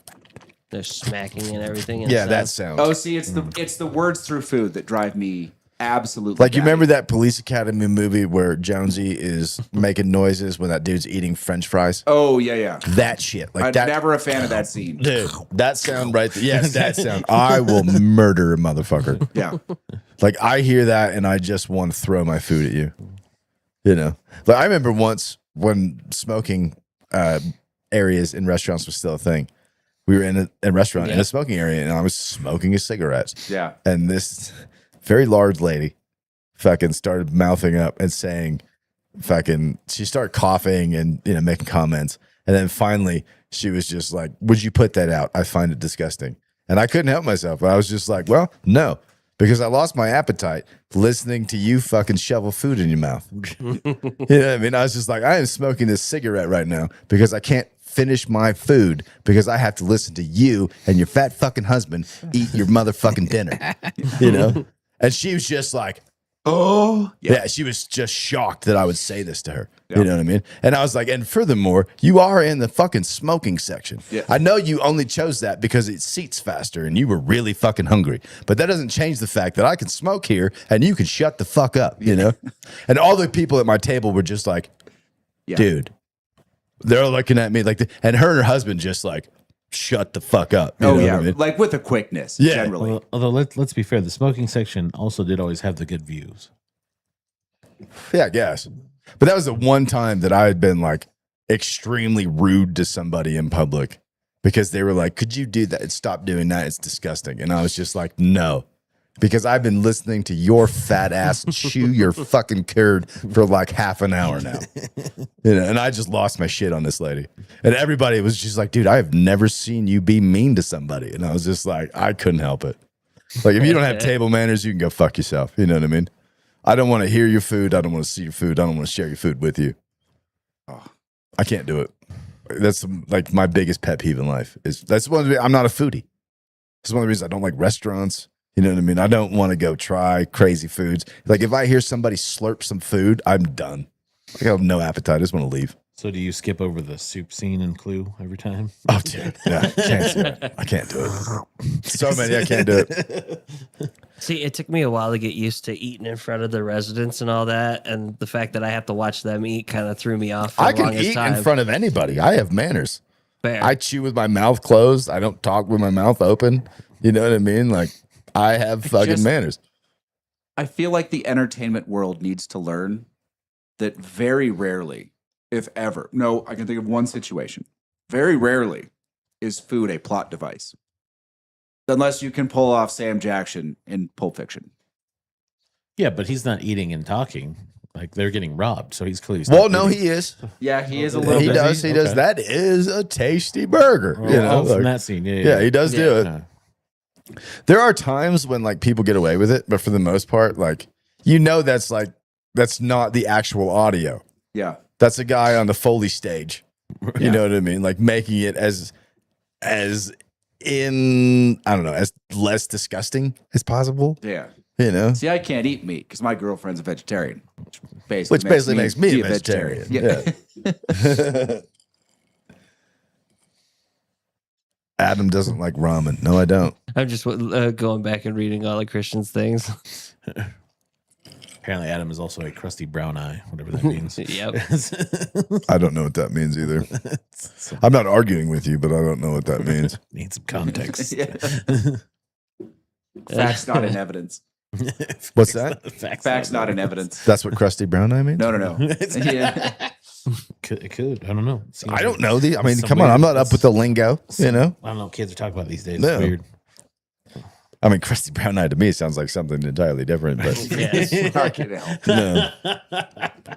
They're smacking and everything. And yeah, stuff. that sound. Oh, see, it's the words through food that drive me absolutely. Like you batty. remember that Police Academy movie where Jonesy is making noises when that dude's eating French fries? Oh yeah. That shit. Like I'm that never a fan of that scene. dude, that sound right there. Yes, that sound. I will murder a motherfucker. Yeah. Like I hear that and I just want to throw my food at you. You know. But I remember once when smoking areas in restaurants was still a thing. We were in a restaurant in a smoking area and I was smoking a cigarette. Yeah. And this very large lady fucking started mouthing up and saying she started coughing and making comments. And then finally she was just like, would you put that out? I find it disgusting. And I couldn't help myself. I was just like, well, no, because I lost my appetite listening to you fucking shovel food in your mouth. You know what I mean? I was just like, I am smoking this cigarette right now because I can't finish my food because I have to listen to you and your fat fucking husband eat your motherfucking dinner. You know? And she was just like, oh, yeah. She was just shocked that I would say this to her. Yeah. You know what I mean? And I was like, and furthermore, you are in the fucking smoking section. Yeah. I know you only chose that because it seats faster and you were really fucking hungry. But that doesn't change the fact that I can smoke here and you can shut the fuck up, you know? And all the people at my table were just like, dude. They're looking at me like, and her and her husband just like, shut the fuck up. You know what I mean? Like with a quickness, Yeah. generally. Well, although let's be fair, the smoking section also did always have the good views. Yeah, I guess. But that was the one time that I had been like extremely rude to somebody in public because they were like, could you do that? Stop doing that. It's disgusting. And I was just like, no, because I've been listening to your fat ass chew your fucking curd for like half an hour now. And I just lost my shit on this lady. And everybody was just like, dude, I have never seen you be mean to somebody. And I was just like, I couldn't help it. Like, if you don't have table manners, you can go fuck yourself. You know what I mean? I don't want to hear your food. I don't want to see your food. I don't want to share your food with you. I can't do it. That's like my biggest pet peeve in life. That's one of the, I'm not a foodie. That's one of the reasons I don't like restaurants. You know what I mean? I don't want to go try crazy foods. Like if I hear somebody slurp some food, I'm done. Like I have no appetite. I just want to leave. So do you skip over the soup scene in Clue every time? Oh, dude. Yeah, can't do it. I can't do it. So many, I can't do it. See, it took me a while to get used to eating in front of the residents and all that, and the fact that I have to watch them eat kind of threw me off for I the can longest eat time. in front of anybody. I have manners. Fair. I chew with my mouth closed. I don't talk with my mouth open. You know what I mean? Like I have fucking manners. I feel like the entertainment world needs to learn that very rarely, if ever, no, I can think of one situation. Very rarely is food a plot device. Unless you can pull off Sam Jackson in Pulp Fiction. Yeah, but he's not eating and talking. Like they're getting robbed, so he's clearly. Well, no, he is. Yeah, he is a little He bit. does. He does. Okay. That is a tasty burger. Well, You know, from like- that scene, yeah, he does do it. Yeah. There are times when like people get away with it, but for the most part, like you know, that's not the actual audio. Yeah. That's a guy on the Foley stage. You know what I mean? Like making it as in I don't know, as less disgusting as possible. Yeah. You know, See, I can't eat meat because my girlfriend's a vegetarian, which which basically makes me a vegetarian. Yeah. Adam doesn't like ramen. No, I don't. I'm just going back and reading all of Christian's things. Apparently, Adam is also a crusty brown eye, whatever that means. Yep. I don't know what that means either. I'm not arguing with you, but I don't know what that means. Need some context. Yeah. Facts not in evidence. What's that? Facts not in evidence. That's what crusty brown eye means? No. Yeah. It could. I don't know. Seems I don't like know. I mean, some come on. weird- I'm not up with the lingo, you know? I don't know what kids are talking about these days. No. It's weird. I mean, crusty brown eye to me sounds like something entirely different, but Yes. Fucking hell. no,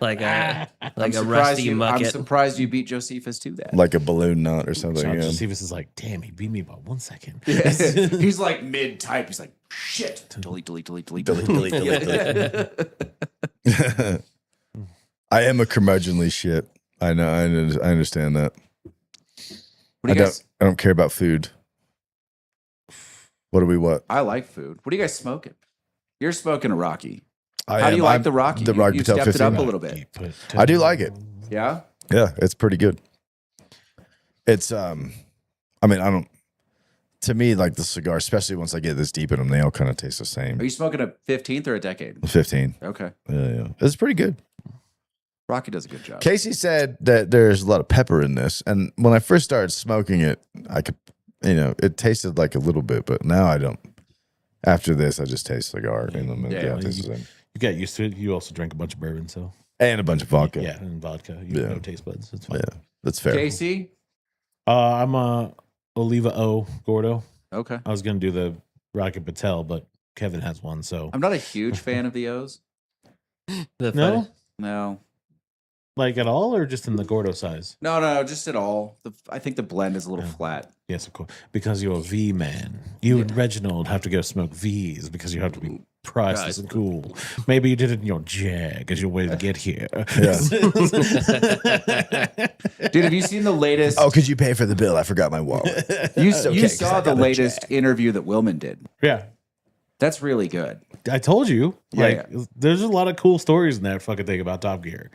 Like a I'm rusty I'm mucket. surprised you beat Josephus to that. like a balloon knot or something. John Yeah. Josephus is like, damn, he beat me by 1 second. He's like mid type. He's like, shit. Delete. I am a curmudgeonly shit. I know. I understand that. What do you guys? I don't care about food. What do we what? I like food. What are you guys smoking? You're smoking a Rocky. I How do am- you like I'm- the Rocky? The Rocky you Patel stepped it up 15. a little bit. I do like it. Yeah. Yeah, it's pretty good. It's I mean, I don't. To me, like the cigar, especially once I get this deep in them, they all kind of taste the Are same. you smoking a 15th or a decade? 15. Okay. Yeah. It's pretty good. Rocky does a good job. Casey said that there's a lot of pepper in this, and when I first started smoking it, I could, it tasted like a little bit, but now I don't. After this, I just taste cigar in them. And Yeah, it tastes the same. You got used to it. You also drank a bunch of bourbon, so And a bunch of vodka. yeah, and vodka. You have Yeah. no taste buds. It's fine. Yeah, that's fair. Casey. I'm a Oliva O Gordo. Okay. I was gonna do the Rocket Patel, but Kevin has one, so I'm not a huge fan of the O's. The no, funny- No. like at all, or just in the Gordo size. No, just at all. I think the blend is a little flat. Yes, of course, because you're a V man. You and Reginald have to go smoke V's because you have to be priceless and cool. Maybe you did it in your Jag as your way to get here. Dude, have you seen the latest? Oh, could you pay for the bill? I forgot my wallet. you okay, 'cause saw I the got a latest check. interview that Willman did. Yeah, That's really good. I told you. Yeah, Like, there's a lot of cool stories in that fucking thing about Top Gear.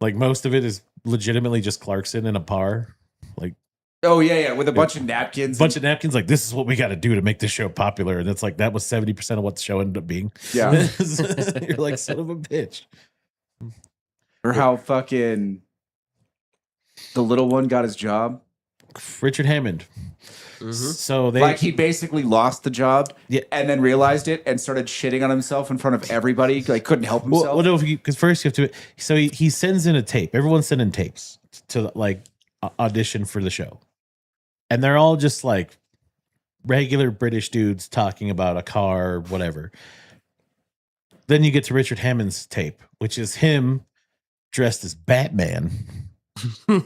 Like, most of it is legitimately just Clarkson in a par. Like, Oh yeah, with a bunch of napkins. bunch of napkins. Like, this is what we got to do to make this show popular. And it's like, that was 70% of what the show ended up being. Yeah. You're like, son of a bitch. Or how fucking the little one got his job. Richard Hammond. Mhm. So they. Like he basically lost the job Yeah. and then realized it and started shitting on himself in front of everybody. Like couldn't help himself. Well, no, because first you have to. So he sends in a tape. Everyone's sending tapes to like audition for the show, and they're all just like regular British dudes talking about a car or whatever. Then you get to Richard Hammond's tape, which is him dressed as Batman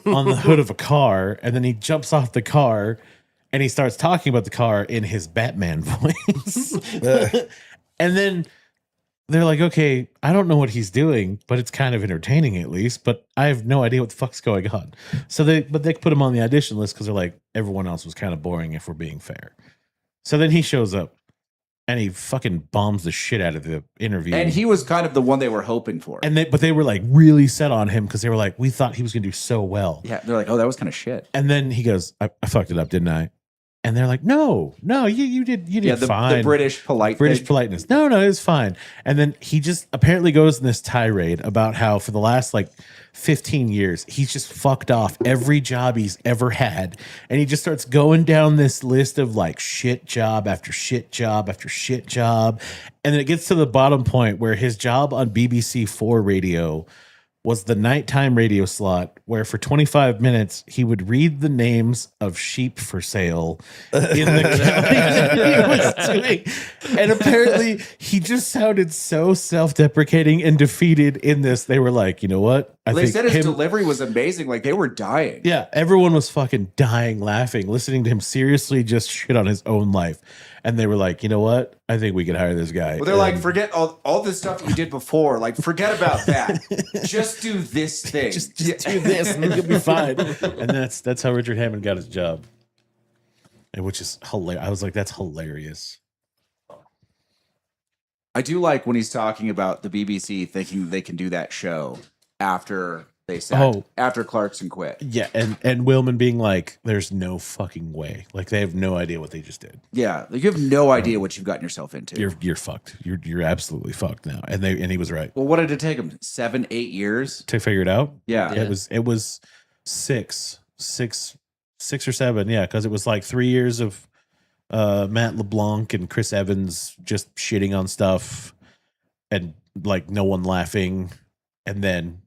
on the hood of a car, and then he jumps off the car and he starts talking about the car in his Batman voice. And then they're like, okay, I don't know what he's doing, but it's kind of entertaining at least, but I have no idea what the fuck's going on. So they put him on the audition list because they're like, everyone else was kind of boring if we're being fair. So then he shows up and he fucking bombs the shit out of the interview. and he was kind of the one they were hoping for. but they were like really set on him because they were like, we thought he was gonna do so well. yeah, they're like, oh, that was kind of shit. And then he goes, I fucked it up, didn't I? And they're like, no, you did Yeah, the fine. British polite British thing. politeness. No, it's fine. And then he just apparently goes in this tirade about how for the last like 15 years. He's just fucked off every job he's ever had. And he just starts going down this list of like shit job after shit job after shit job. And then it gets to the bottom point where his job on BBC4 radio was the nighttime radio slot where for 25 minutes he would read the names of sheep for sale in the county that he was doing. And apparently he just sounded so self-deprecating and defeated in this. They were like, you know what? They said his delivery was amazing. Like they were dying. Yeah, everyone was fucking dying laughing, listening to him seriously just shit on his own life. And they were like, you know what? I think we could hire this guy. Well, they're like, forget all this stuff you did before. Like, forget about that. Just do this thing. just do this and you'll be fine. And that's how Richard Hammond got his job. And which is hilarious. I was like, that's hilarious. I do like when he's talking about the BBC thinking they can do that show after they sacked, after Clarkson quit. Yeah, and Willman being like, there's no fucking way. Like they have no idea what they just did. Yeah, like you have no idea what you've gotten yourself into. You're fucked. You're absolutely fucked now. And he was right. Well, what did it take him? 7-8 years to figure it out? Yeah. It was six or seven, yeah, because it was like 3 years of Matt LeBlanc and Chris Evans just shitting on stuff and like no one laughing, and then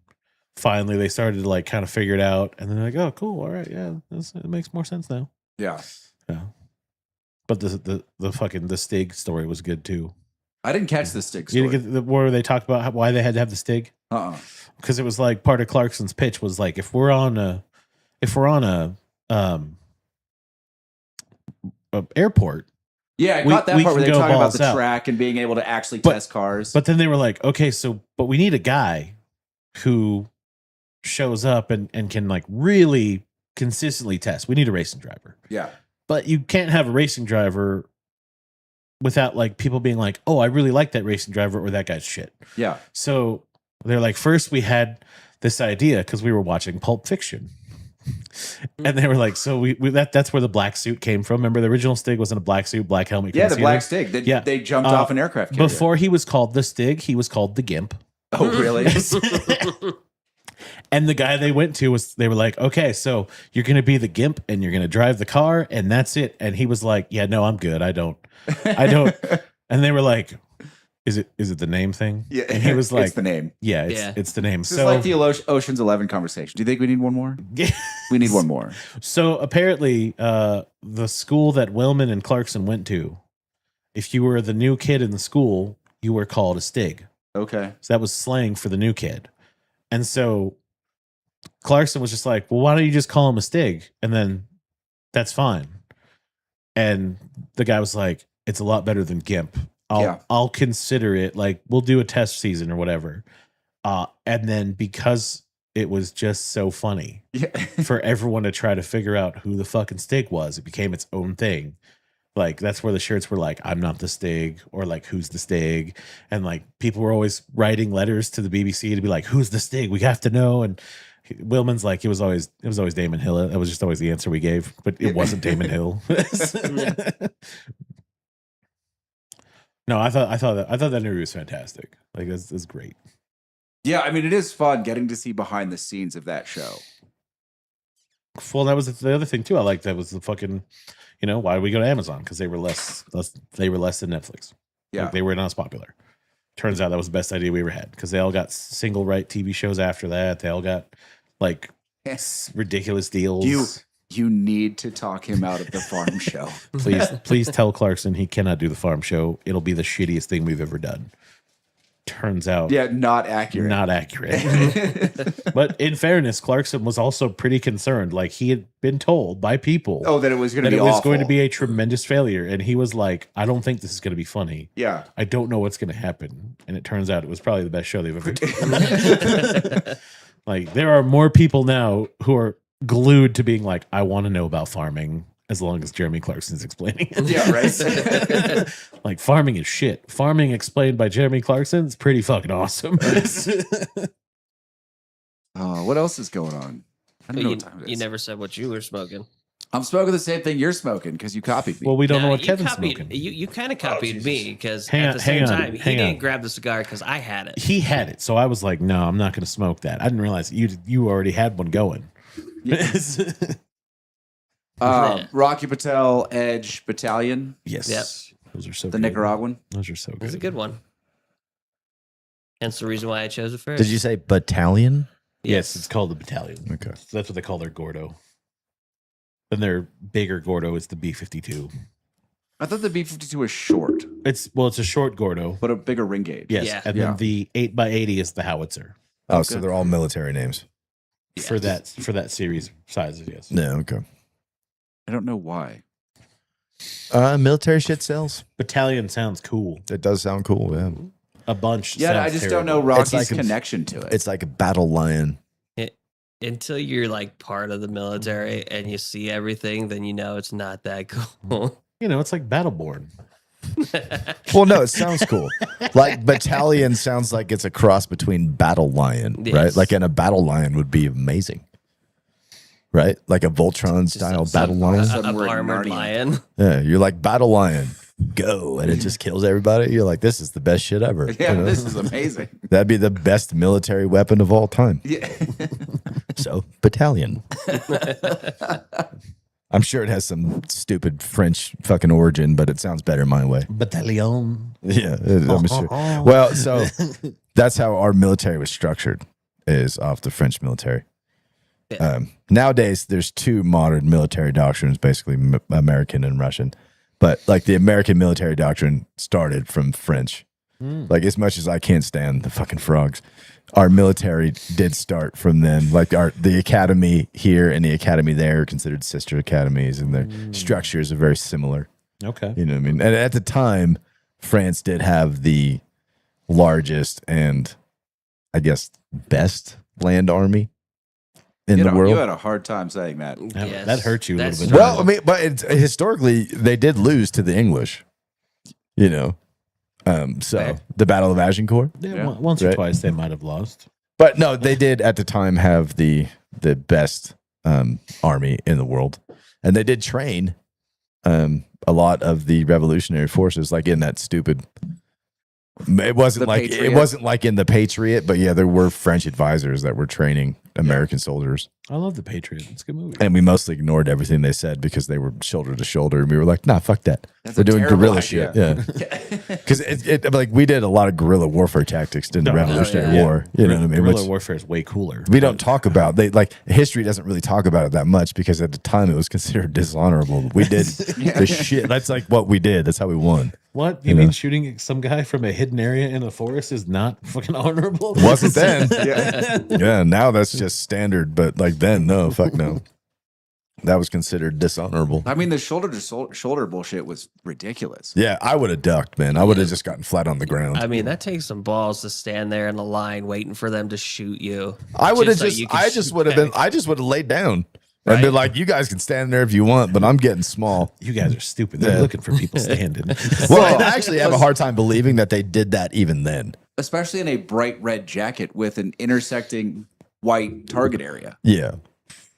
finally they started to like kind of figure it out, and then they're like, oh cool, all right, yeah, it makes more sense now. Yeah. But the fucking the Stig story was good too. I didn't catch the Stig story. You didn't get where they talked about why they had to have the Stig? Because it was like part of Clarkson's pitch was like, if we're on a airport. Yeah, I caught that part where they're talking about the track and being able to actually test cars. But then they were like, okay, but we need a guy who shows up and can like really consistently test. We need a racing driver. Yeah. But you can't have a racing driver without like people being like, oh, I really like that racing driver or that guy's shit. Yeah. So they're like, first we had this idea because we were watching Pulp Fiction. And they were like, so we that's where the black suit came from. Remember, the original Stig was in a black suit, black helmet. Yeah, the black Stig. They jumped off an aircraft carrier. Before he was called the Stig, he was called the Gimp. Oh, really? And the guy they went to they were like, okay, so you're going to be the Gimp and you're going to drive the car and that's it. And he was like, yeah, no, I'm good. I don't. And they were like, is it the name thing? Yeah. And he was like, it's the name. Yeah, it's the name. This is like the Ocean's 11 conversation. Do you think we need one more? We need one more. So apparently the school that Willman and Clarkson went to, if you were the new kid in the school, you were called a Stig. Okay. So that was slang for the new kid. And so Clarkson was just like, well, why don't you just call him a Stig? And then that's fine. And the guy was like, it's a lot better than Gimp. I'll consider it. Like, we'll do a test season or whatever. And then because it was just so funny for everyone to try to figure out who the fucking Stig was, it became its own thing. Like, that's where the shirts were like, I'm not the Stig, or like, who's the Stig? And like, people were always writing letters to the BBC to be like, who's the Stig? We have to know. And Willman's like, it was always Damon Hill. That was just always the answer we gave, but it wasn't Damon Hill. No, I thought that interview was fantastic. Like, it was great. Yeah, I mean, it is fun getting to see behind the scenes of that show. Well, that was the other thing too. I liked that was the fucking, why did we go to Amazon? Because they were less than Netflix. Yeah, like, they were not as popular. Turns out that was the best idea we ever had because they all got single right TV shows after that. They all got like ridiculous deals. You need to talk him out of the farm show. Please tell Clarkson he cannot do the farm show. It'll be the shittiest thing we've ever done. Turns out. Yeah, not accurate. Not accurate. But in fairness, Clarkson was also pretty concerned. Like, he had been told by people. Oh, that it was going to be awful. Going to be a tremendous failure. And he was like, I don't think this is going to be funny. Yeah. I don't know what's going to happen. And it turns out it was probably the best show they've ever done. Like, there are more people now who are glued to being like, I want to know about farming as long as Jeremy Clarkson's explaining it. Yeah, right. Like, farming is shit. Farming explained by Jeremy Clarkson is pretty fucking awesome. What else is going on? I don't know what time it is. You never said what you were smoking. I'm smoking the same thing you're smoking because you copied me. Well, we don't know No, what you Kevin's copied, smoking. You kind of copied me because Hang at on, the same hang on, time, he hang on. didn't grab the cigar because I had it. He had it, so I was like, "No, I'm not going to smoke that." I didn't realize you already had one going. Yes. Rocky Patel Edge Battalion, Those are so the good. Nicaraguan. Those are so It's a good. good one. Hence the reason why I chose it first. Did you say battalion? Yes, it's called the Battalion. Okay. So that's what they call their Gordo. Then their bigger Gordo is the B-52. I thought the B-52 was short, It's a short Gordo. but a bigger ring gauge. Yes, Yeah. and then the 8x80 is the howitzer Oh, so Okay. they're all military names. for that series sizes. Yes. Yeah, okay. I don't know why. Military shit sells. Battalion sounds cool. It does sound cool, yeah. A bunch. Yeah, I sounds just don't know terrible. Rocky's like a- connection to it. It's like a battle lion. Until you're like part of the military and you see everything, then you know it's not that cool. You know, it's like Battleborn. Well, no, it sounds cool. Like battalion sounds like it's a cross between battle lion, right? Yes. Like, and a battle lion would be amazing, right? Like a Voltron style battle lion. Sudden An we're in armored Narnia. lion. Yeah, you're like battle lion, go, and it just kills everybody. You're like, this is the best shit ever. Yeah, you know? this is amazing. That'd be the best military weapon of all time. Yeah. So, battalion. I'm sure it has some stupid French fucking origin, but it sounds better my way. Battalion. Yeah, I'm sure. Well, so that's how our military was structured, is off the French military. Nowadays, there's two modern military doctrines, basically American and Russian. But like the American military doctrine started from French. Like as much as I can't stand the fucking frogs, our military did start from then. Like the academy here and the academy there are considered sister academies, and their structures are very similar. Okay. You know what I mean? And at the time, France did have the largest and I guess best land army in the world. You had a hard time saying that. That hurts you a That's little bit. Well, I mean, but historically, they did lose to the English. You know, so the Battle of Agincourt. Yeah, once or Right. twice they might have lost. But no, they did at the time have the best army in the world, and they did train a lot of the revolutionary forces, like in that stupid. It wasn't The like Patriot. it wasn't like in the Patriot, but yeah, there were French advisors that were training American soldiers. I love The Patriot. It's a good movie. And we mostly ignored everything they said because they were shoulder to shoulder, and we were like, "Nah, fuck that. That's We're a doing terrible guerrilla idea. shit." Yeah, because like we did a lot of guerrilla warfare tactics in the No, Revolutionary yeah. War. You know what I mean? Guerrilla Which warfare is way cooler. we don't talk about. History doesn't really talk about it that much because at the time it was considered dishonorable. We did the shit. That's like what we did. That's how we won. What? You mean shooting some guy from a hidden area in a forest is not fucking honorable? Wasn't then. Yeah. Yeah, now that's just standard. But like then, no, fuck no. That was considered dishonorable. I mean, the shoulder to shoulder bullshit was ridiculous. Yeah, I would have ducked, man. I would have just gotten flat on the ground. I mean, that takes some balls to stand there in a line waiting for them to shoot you. I would have so just, you can I just shoot would have back. been, I just would have laid down and been like, you guys can stand there if you want, but I'm getting small. You guys are stupid. They're Yeah. looking for people standing. Well, I actually have a hard time believing that they did that even then. Especially in a bright red jacket with an intersecting white target area. Yeah.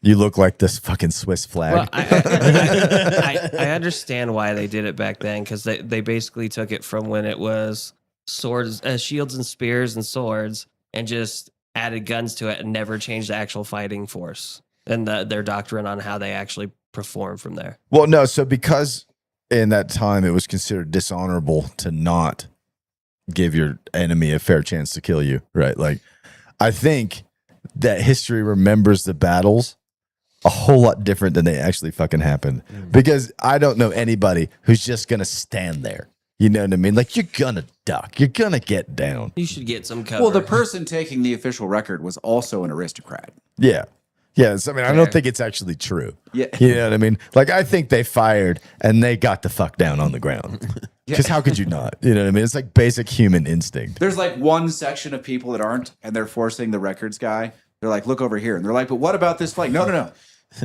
You look like this fucking Swiss flag. Well, I understand why they did it back then because they basically took it from when it was swords, shields and spears and swords, and just added guns to it and never changed the actual fighting force and their doctrine on how they actually perform from there. Well, no. So because in that time it was considered dishonorable to not give your enemy a fair chance to kill you, right? Like, I think that history remembers the battles a whole lot different than they actually fucking happened. Because I don't know anybody who's just gonna stand there. You know what I mean? Like, you're gonna duck. You're gonna get down. You should get some cover. Well, the person taking the official record was also an aristocrat. Yeah. Yeah. So, I mean, I don't think it's actually true. Yeah. You know what I mean? Like, I think they fired and they got the fuck down on the ground. Because how could you not? You know what I mean? It's like basic human instinct. There's like one section of people that aren't, and they're forcing the records guy. They're like, look over here. And they're like, but what about this flight? No.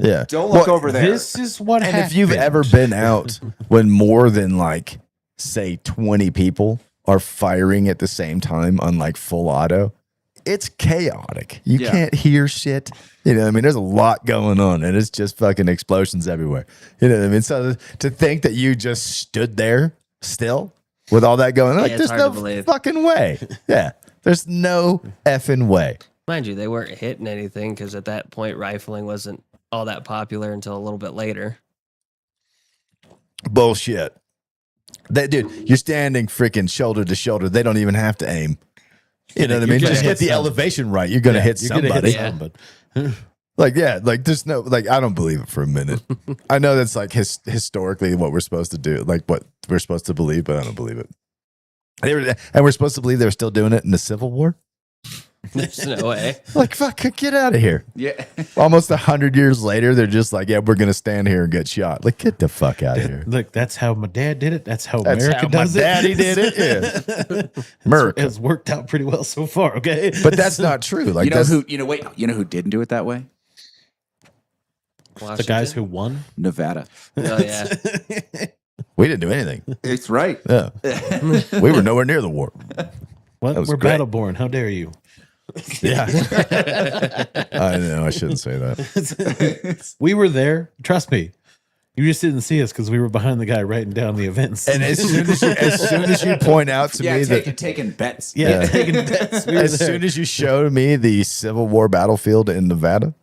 Yeah. Don't look Well, over there. This is what And happened. if you've ever been out when more than like, say, 20 people are firing at the same time on like full auto, it's chaotic. You Yeah. can't hear shit. You know what I mean? There's a lot going on, and it's just fucking explosions everywhere. You know what I mean? So to think that you just stood there still with all that going on, like, it's there's hard no to believe. fucking way. Yeah. There's no effing way. Mind you, they weren't hitting anything because at that point, rifling wasn't all that popular until a little bit later. Bullshit. Dude, you're standing freaking shoulder to shoulder. They don't even have to aim. You know what I mean? You're gonna Just hit get the something. elevation right. You're gonna hit You're gonna somebody. hit somebody. Like, yeah, like there's no, like, I don't believe it for a minute. I know that's like historically what we're supposed to do, like what we're supposed to believe, but I don't believe it. And we're supposed to believe they were still doing it in the Civil War. There's no way. Like, fuck, get out of here. Yeah. Almost 100 years later, they're just like, yeah, we're gonna stand here and get shot. Like, get the fuck out of here. Look, that's how my dad did it. That's how That's America how my does it. daddy did it. Yeah. America. It's worked out pretty well so far. Okay, But that's not true. Like, You know that's, who? You know who didn't do it that way? the guys who won. Nevada. Oh, yeah. we didn't do anything. It's right. Yeah. We were nowhere near the war. What? That was We're great. Battleborn. How dare you? Yeah. I know. I shouldn't say that. We were there. Trust me. You just didn't see us because we were behind the guy writing down the events. And as soon as you point out to Yeah, me that taking bets. yeah, taking bets. We were as there. soon as you showed me the Civil War battlefield in Nevada,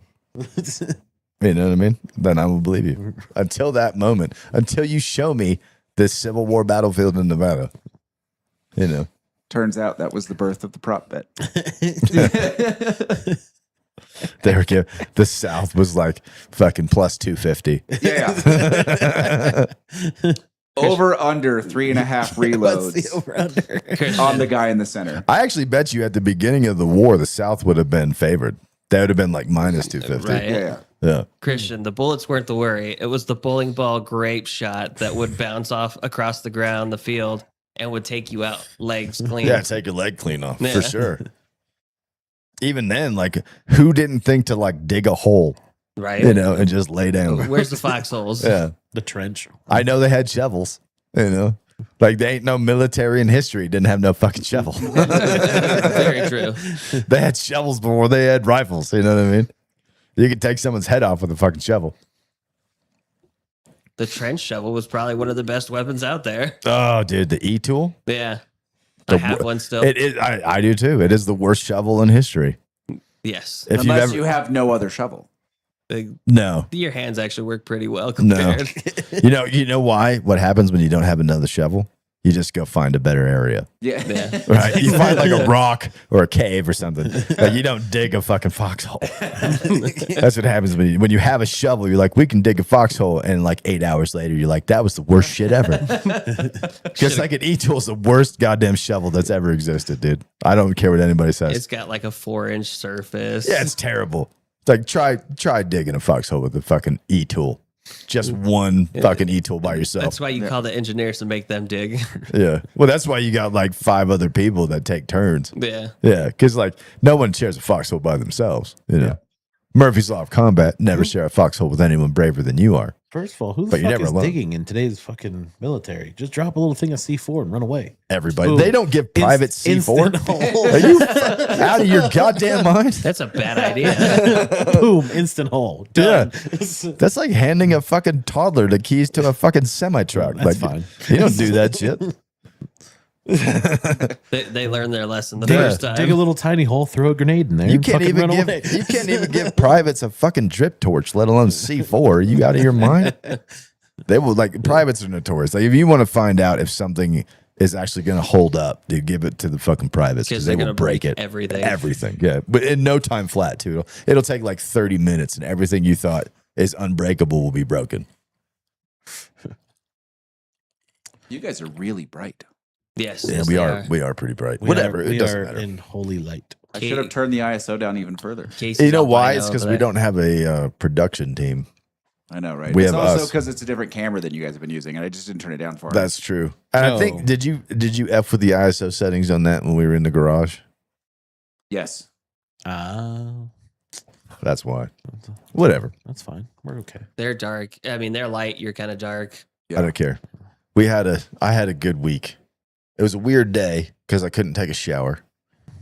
you know what I mean? Then I will believe you. Until that moment, until you show me the Civil War battlefield in Nevada, you know. Turns out that was the birth of the prop bet. They were the South was like fucking plus 250. Yeah. Over under 3.5 reloads What's the over-under? on the guy in the center. I actually bet you at the beginning of the war, the South would have been favored. That would have been like minus 250. Right. Yeah. Yeah. Christian, the bullets weren't the worry. It was the bowling ball grape shot that would bounce off across the ground, the field, and would take you out, legs clean. Yeah, take your leg clean off Yeah. for sure. Even then, like, who didn't think to like dig a hole, Right? you know, and just lay down? Where's the foxholes? Yeah, The trench. I know they had shovels. You know, like they ain't no military in history didn't have no fucking shovel. Very true. They had shovels before they had rifles. You know what I mean? You could take someone's head off with a fucking shovel. The trench shovel was probably one of the best weapons out there. Oh, dude, the E tool. Yeah. I have one still. It is. I do too. It is the worst shovel in history. Yes. If you've Unless ever you have no other shovel. no. Your hands actually work pretty well No. compared. You know why? What happens when you don't have another shovel? You just go find a better area. Yeah. Yeah. Right? You find like a rock or a cave or something. Like you don't dig a fucking foxhole. That's what happens when you have a shovel. You're like, we can dig a foxhole, and like 8 hours later, you're like, that was the worst shit ever. Just like an E-tool is the worst goddamn shovel that's ever existed, dude. I don't care what anybody says. It's got like a 4-inch surface. Yeah, it's terrible. It's like try digging a foxhole with a fucking E-tool. Just one fucking E-tool by yourself. That's why you call the engineers to make them dig. Yeah. Well, that's why you got like 5 other people that take turns. Yeah. Yeah, because like no one shares a foxhole by themselves. You know, Murphy's Law of Combat: never share a foxhole with anyone braver than you are. First of all, who the But you're fuck never is alone. digging in today's fucking military? Just drop a little thing of C4 and run away. Everybody, Boom. they don't give private Instant C4. hole. Are you out of your goddamn mind? That's a bad idea. Boom, instant hole. Done. That's like handing a fucking toddler the keys to a fucking semi truck. That's Like, fine. You don't do that shit. They learned their lesson the Dig, first time. dig a little tiny hole, throw a grenade in there. You and can't fucking even run give away. you can't even give privates a fucking drip torch, let alone C4. Are you out of your mind? They will like privates are notorious. Like if you want to find out if something is actually going to hold up, dude, give it to the fucking privates because they they're will gonna break break it. everything. Everything. Yeah, but in no time flat too. It'll take like 30 minutes, and everything you thought is unbreakable will be broken. You guys are really bright. Yes. Yeah, yes, we they are. We are pretty bright. We Whatever. are- It we doesn't are matter. in holy light. I should have turned the ISO down even further. Casey's You know why? albino It's because over we there. don't have a production team. I know, right? We It's have also us. because it's a different camera than you guys have been using, and I just didn't turn it down far. That's true. And I No. think did you F with the ISO settings on that when we were in the garage? Yes. That's why. Whatever. That's fine. We're okay. They're dark. I mean, they're light. You're kind of dark. Yeah. I don't care. I had a good week. It was a weird day because I couldn't take a shower.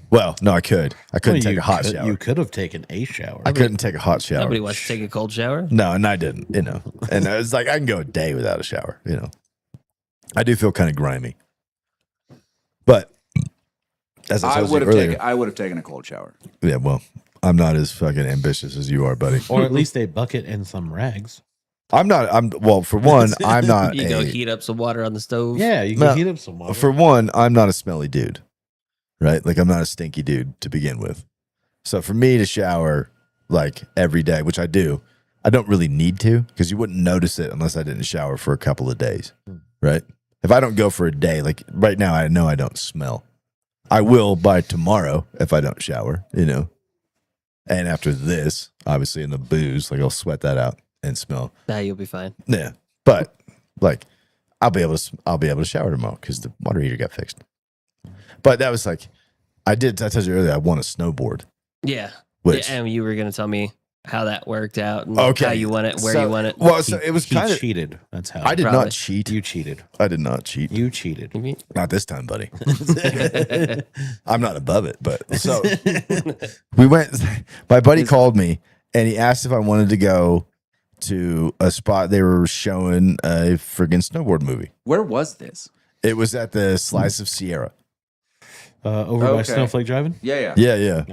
Well, no, I could. I couldn't take you a hot could- shower. You could have taken a shower. I couldn't take a hot shower. Nobody wants to take a cold shower. No, and I didn't, And I was like, I can go a day without a shower, I do feel kind of grimy. But as I I told you would have earlier, taken. I would have taken a cold shower. yeah, well, I'm not as fucking ambitious as you are, buddy. Or at least a bucket and some rags. Well, for one, I'm not You go heat up some water on the stove. Yeah, you can No, heat up some water. for one, I'm not a smelly dude, right? Like I'm not a stinky dude to begin with. So for me to shower like every day, which I do, I don't really need to because you wouldn't notice it unless I didn't shower for a couple of days, right? If I don't go for a day, like right now, I know I don't smell. I will by tomorrow if I don't shower, And after this, obviously in the booze, like I'll sweat that out and smell. Nah, you'll be fine. Yeah, but like I'll be able to shower tomorrow because the water heater got fixed. But that was like I told you earlier I won a snowboard. Yeah. Which And you were going to tell me how that worked out and Okay. how you won it, where So- you won it. Well, so it was he kind of cheated. That's how. I did Probably. not cheat. You cheated. I did not cheat. You cheated. You mean- Not this time, buddy. I'm not above it, but so we went. My buddy called me and he asked if I wanted to go to a spot they were showing a friggin' snowboard movie. Where was this? It was at the Slice of Sierra. Over by Okay. Snowflake Driving? Yeah. Yeah.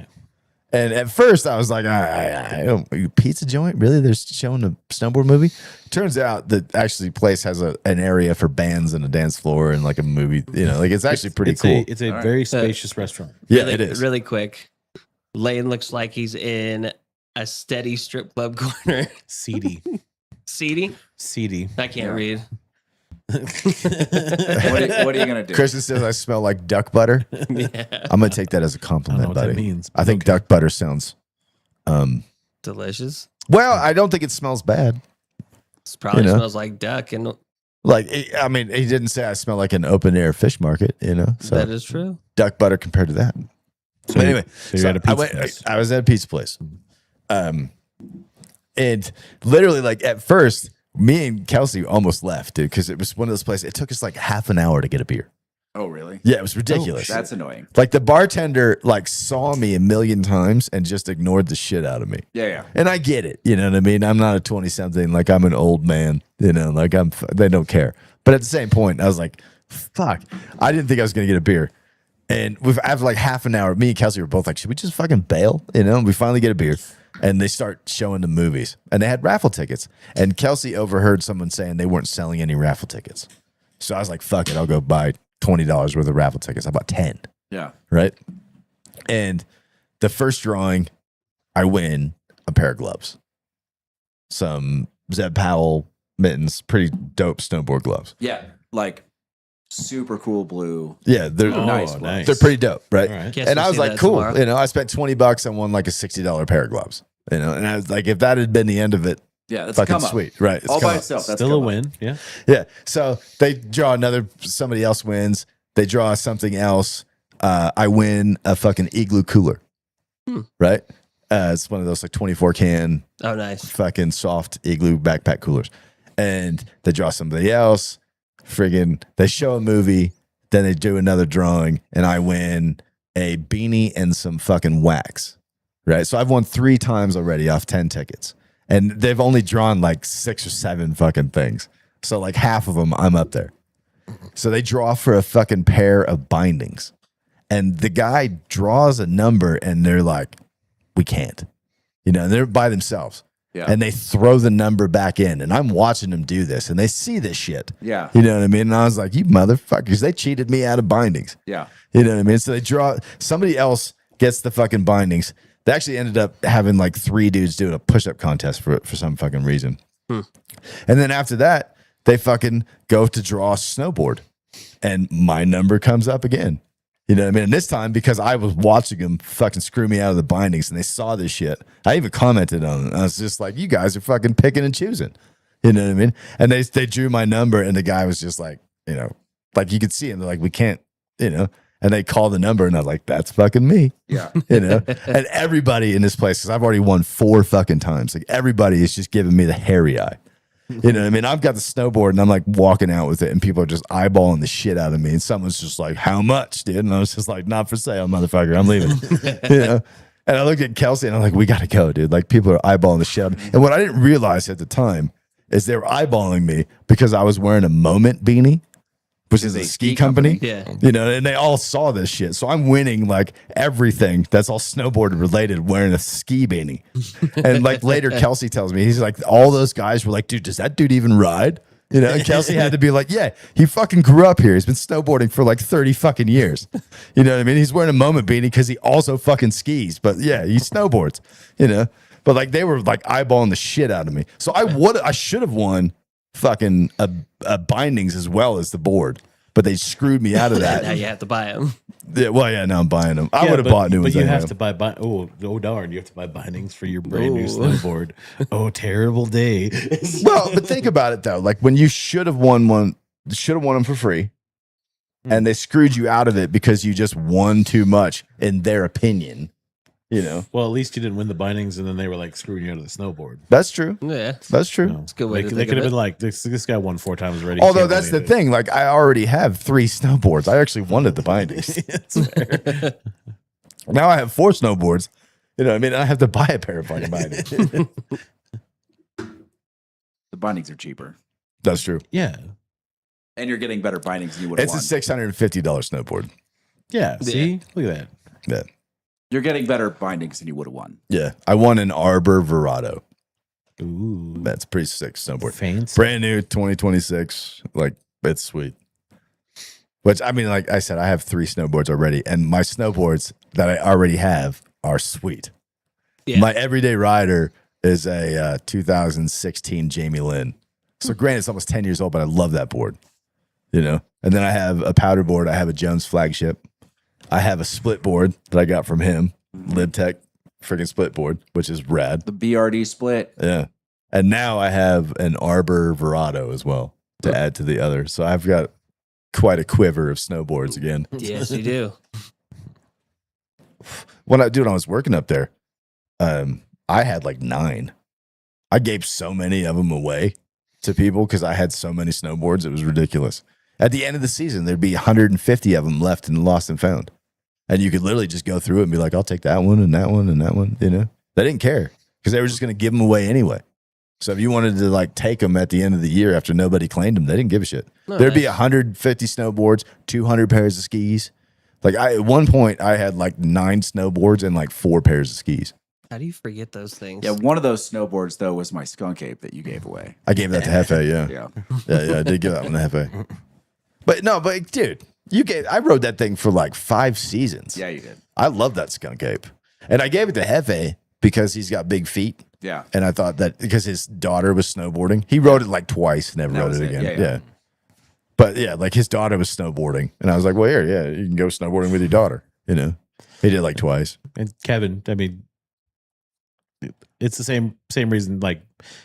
And at first I was like, I don't, pizza joint? Really? They're showing a snowboard movie? Turns out that actually place has an area for bands and a dance floor and like a movie, like it's actually pretty it's cool. It's a All right. very spacious restaurant. Yeah, really, it is. Really quick. Lane looks like he's in a steady strip club corner. Seedy. Seedy? Seedy. I can't Yeah. read. What are you gonna do? Christian says I smell like duck butter. Yeah. I'm gonna take that as a I don't know compliment, what buddy. that means. I think duck butter sounds. Delicious. Well, I don't think it smells bad. It probably You know? smells like duck, and Like, I mean, he didn't say I smell like an open air fish market, So that is true. duck butter compared to that. So But anyway, so you're at a pizza place. I was at a pizza place. And literally, like at first, me and Kelsey almost left, dude, because it was one of those places. It took us like half an hour to get a beer. Oh, really? Yeah, it was ridiculous. That's annoying. Like the bartender like saw me a million times and just ignored the shit out of me. Yeah. And I get it, you know what I mean? I'm not a 20 something, like I'm an old man, like they don't care. But at the same point, I was like, fuck, I didn't think I was going to get a beer. And after like half an hour, me and Kelsey were both like, should we just fucking bail? We finally get a beer and they start showing the movies and they had raffle tickets. And Kelsey overheard someone saying they weren't selling any raffle tickets. So I was like, fuck it, I'll go buy $20 worth of raffle tickets. I bought 10. Yeah. Right. And the first drawing, I win a pair of gloves, some Zeb Powell mittens, pretty dope snowboard gloves. Yeah. Like super cool blue. Yeah, they're Nice. They're pretty dope, right? All right. Guess And we'll I was see like, that cool. tomorrow. I spent $20 and won like a $60 pair of gloves. And I was like, if that had been the end of it, Yeah. That's a fucking come up. sweet, right? It's All come by up. itself. That's Still a come up. win. Yeah. Yeah. So they draw somebody else wins. They draw something else. I win a fucking igloo cooler. Right? It's one of those like 24 can Oh, nice. fucking soft igloo backpack coolers. And they draw somebody else. Friggin', they show a movie. Then they do another drawing. And I win a beanie and some fucking wax. Right? So I've won 3 times already off 10 tickets. And they've only drawn like 6 or 7 fucking things. So like half of them, I'm up there. So they draw for a fucking pair of bindings. And the guy draws a number and they're like, we can't. They're by themselves. Yeah. And they throw the number back in. And I'm watching them do this and they see this shit. Yeah. You know what I mean? And I was like, you motherfuckers, they cheated me out of bindings. Yeah. You know what I mean? So they draw, somebody else gets the fucking bindings. They actually ended up having like 3 dudes doing a push-up contest for some fucking reason. And then after that, they fucking go to draw a snowboard. And my number comes up again. You know what I mean? And this time, because I was watching them fucking screw me out of the bindings and they saw this shit, I even commented on it. I was just like, you guys are fucking picking and choosing. You know what I mean? And they drew my number and the guy was just like, like you could see him. They're like, we can't, and they call the number and I'm like, that's fucking me. Yeah. And everybody in this place, because I've already won 4 fucking times, like everybody is just giving me the hairy eye. You know what I mean? I've got the snowboard and I'm like walking out with it and people are just eyeballing the shit out of me. And someone's just like, how much, dude? And I was just like, not for sale, motherfucker. I'm leaving. You know? And I looked at Kelsey and I'm like, we got to go, dude. Like people are eyeballing the shit out of me. And what I didn't realize at the time is they were eyeballing me because I was wearing a Moment beanie, which is a ski company. Yeah. You know, and they all saw this shit. So I'm winning like everything that's all snowboard related wearing a ski beanie. And like later, Kelsey tells me, he's like, all those guys were like, dude, does that dude even ride? You know, and Kelsey had to be like, yeah, he fucking grew up here. He's been snowboarding for like 30 fucking years. You know what I mean? He's wearing a Moment beanie because he also fucking skis. But yeah, he snowboards, you know. But like they were like eyeballing the shit out of me. So I should have won fucking a bindings as well as the board. But they screwed me out of Now that. you have to buy them. Yeah, well, yeah, now I'm buying them. I Yeah, would have bought new ones. But you anyway. have to buy, oh darn, you have to buy bindings for your brand new Ooh. snowboard. Oh, terrible day. Well, but think about it though. Like when you should have won them for free, and they screwed you out of it because you just won too much, in their opinion. You know, Well, at least you didn't win the bindings, and then they were like screwing you out of the snowboard. that's true. Yeah. That's true. No. It's a good way They, to they think could of have it. been like, this guy won 4 times already. Although Can't that's the believe it. thing. Like I already have 3 snowboards. I actually wanted the bindings. It's fair. Now I have 4 snowboards. You know what I mean? I have to buy a pair of fucking bindings. The bindings are cheaper. That's true. Yeah. And you're getting better bindings than you would have It's won. a $650 snowboard. Yeah. See? Look at that. Yeah. You're getting better bindings than you would have won. Yeah. I won an Arbor Verado. Ooh. That's pretty sick snowboard. Fancy. Brand new 2026. Like, it's sweet. Which, I mean, like I said, I have 3 snowboards already, and my snowboards that I already have are sweet. Yeah. My everyday rider is a 2016 Jamie Lynn. So, granted, it's almost 10 years old, but I love that board, you know? And then I have a powder board. I have a Jones flagship. I have a split board that I got from him, LibTech freaking split board, which is rad. The BRD split. Yeah. And now I have an Arbor Verado as well to add to the other. So I've got quite a quiver of snowboards again. Yes, you do. When I was working up there, I had like 9. I gave so many of them away to people because I had so many snowboards. It was ridiculous. At the end of the season, there'd be 150 of them left in Lost and Found. And you could literally just go through it and be like, I'll take that one and that one and that one. You know, they didn't care because they were just going to give them away anyway. So if you wanted to like take them at the end of the year after nobody claimed them, they didn't give a shit. No, There'd be nice. 150 snowboards, 200 pairs of skis. Like at one point, I had like 9 snowboards and like 4 pairs of skis. How do you forget those things? Yeah, one of those snowboards though was my skunk ape that you gave away. I gave that to Hefe, yeah. Yeah. I did give that one to Hefe. But no, but dude, I rode that thing for like 5 seasons. Yeah, you did. I love that skunk ape. And I gave it to Hefe because he's got big feet. Yeah. And I thought that because his daughter was snowboarding, he rode it like twice, never That rode was it it. again. Yeah. But yeah, like his daughter was snowboarding. And I was like, well, here, yeah, you can go snowboarding with your daughter. You know, he did it like twice. And Kevin, I mean, it's the same reason like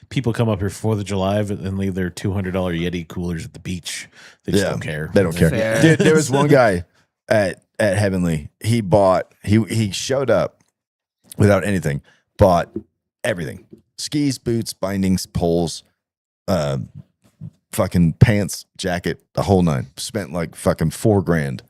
people come up here for the July and leave their $200 Yeti coolers at the beach. They just don't care. They don't care. Fair. Dude, there was one guy at Heavenly. He showed up without anything, bought everything. Skis, boots, bindings, poles, fucking pants, jacket, the whole 9. Spent like fucking $4,000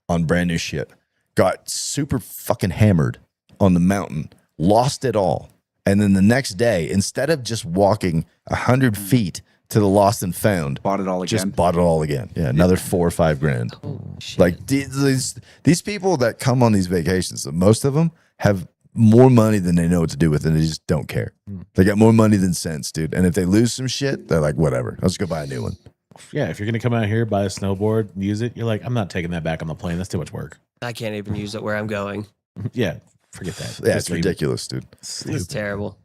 on brand new shit. Got super fucking hammered on the mountain, lost it all. And then the next day, instead of just walking 100 feet to the Lost and Found, Bought it all again. just bought it all again. Yeah, another 4 or 5 grand. Oh, shit. Like these people that come on these vacations, most of them have more money than they know what to do with, and they just don't care. They got more money than sense, dude. And if they lose some shit, they're like, whatever. I'll just go buy a new one. Yeah, if you're gonna come out here, buy a snowboard, use it, you're like, I'm not taking that back on the plane. That's too much work. I can't even use it where I'm going. Yeah, forget that. Yeah, Just it's leave it. ridiculous, dude. It's terrible.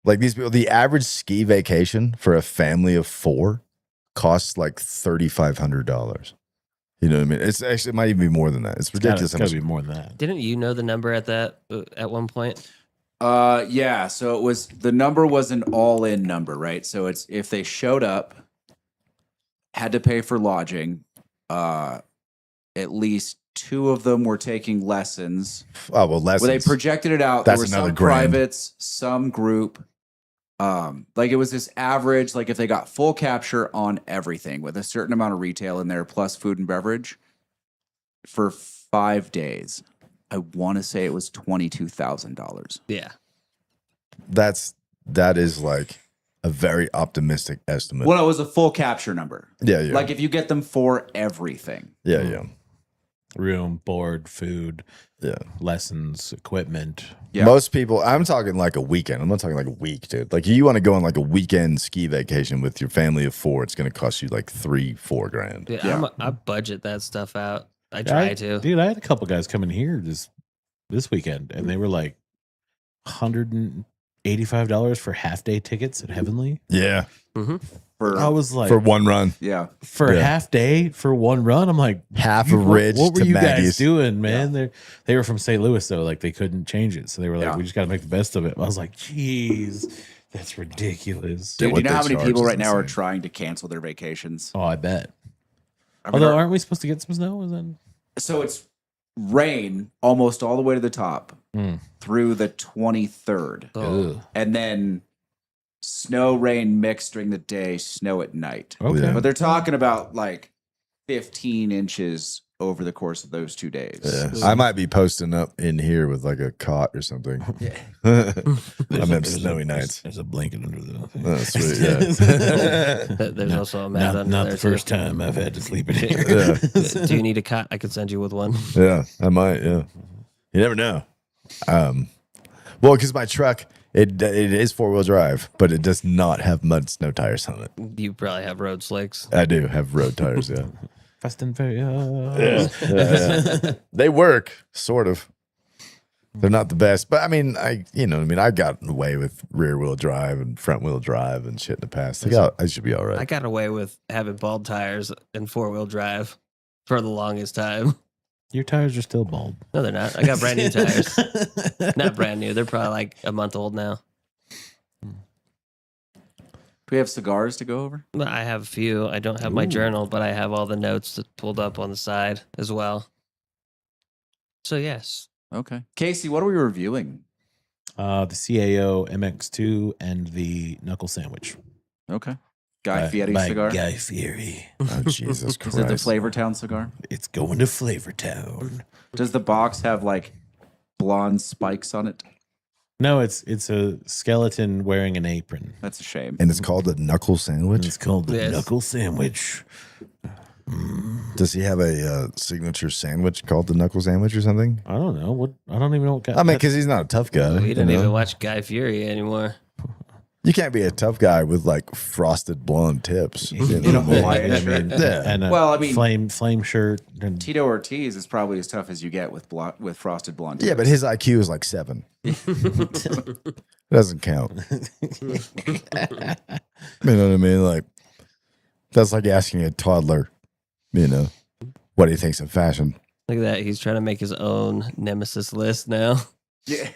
Like these people, the average ski vacation for a family of 4 costs like $3,500. You know what I mean? It's actually, it might even be more than that. It's ridiculous. It's how gotta much- be more than that. Didn't you know the number at that at one point? Yeah, so it was the number was an all-in number, right? So it's if they showed up, had to pay for lodging, at least 2 of them were taking lessons. Oh well, lessons. Well, they projected it out. That's There were another some grand. privates, some group, Like it was this average, like if they got full capture on everything with a certain amount of retail in there plus food and beverage for 5 days, I want to say it was $22,000. Yeah. That is like a very optimistic estimate. Well, it was a full capture number. Yeah, yeah. Like if you get them for everything. Yeah, yeah. Room, board, food, Yeah. lessons, equipment. Yeah. Most people, I'm talking like a weekend. I'm not talking like a week, dude. Like you want to go on like a weekend ski vacation with your family of 4, it's going to cost you like $3-4 grand. Yeah, I budget that stuff out. I try to. Dude, I had a couple guys come in here this weekend, and they were like $185 for half day tickets at Heavenly. Yeah. I was like, For one run. Yeah. for a half day for one run. I'm like, Half of Ridge What were to you Maggie's. guys doing, man? They were from St. Louis though, like they couldn't change it, so they were like, Yeah. we just got to make the best of it. I was like, jeez, that's ridiculous. Dude, what you know they how many charge people is right now are insane. trying to cancel their vacations? Oh, I bet. I mean, Although, aren't we supposed to get some snow? Is that? so it's rain almost all the way to the top through the 23rd. Oh. Ugh. And then snow, rain mixed during the day, snow at night. Okay. Yeah. But they're talking about like 15 inches over the course of those 2 days. Yeah. I might be posting up in here with like a cot or something. Yeah. I meant snowy nights. There's a blanket under the thing. Oh, sweet. Yeah. There's also a mat under Not there the too. first time I've had to sleep in here. Yeah. Do you need a cot? I could send you with one. Yeah, I might. Yeah, you never know. Well, because my truck it is 4-wheel drive, but it does not have mud snow tires on it. You probably have road slicks. I do have road tires. Yeah, Fast and Furious. yeah. They work sort of. They're not the best, but I mean, I got away with rear wheel drive and front wheel drive and shit in the past. I should be all right. I got away with having bald tires and 4-wheel drive for the longest time. Your tires are still bald. No, they're not. I got brand new tires. Not brand new. They're probably like a month old now. Do we have cigars to go over? But I have a few. I don't have my journal, but I have all the notes pulled up on the side as well. So yes. Okay. Casey, what are we reviewing? The CAO MX2 and the Knuckle Sandwich. Okay. Guy Fieri cigar? Guy Fieri. Oh Jesus Christ! Is it the Flavortown cigar? It's going to Flavortown. Does the box have like blonde spikes on it? No, it's a skeleton wearing an apron. That's a shame. And it's called the knuckle sandwich. It's called the Yes. Knuckle Sandwich. Does he have a signature sandwich called the knuckle sandwich or something? I don't know what. I don't even know what. Guy, I mean, because he's not a tough guy. We didn't you know? even watch Guy Fieri anymore. You can't be a tough guy with like frosted blonde tips. In a Hawaiian shirt. Yeah. and a Well, I mean- flame shirt. And Tito Ortiz is probably as tough as you get with frosted blonde. Yeah, but his IQ is like 7. Doesn't count. You know what I mean? Like, that's like asking a toddler, what he thinks of fashion. Look at that. He's trying to make his own nemesis list now. Yeah.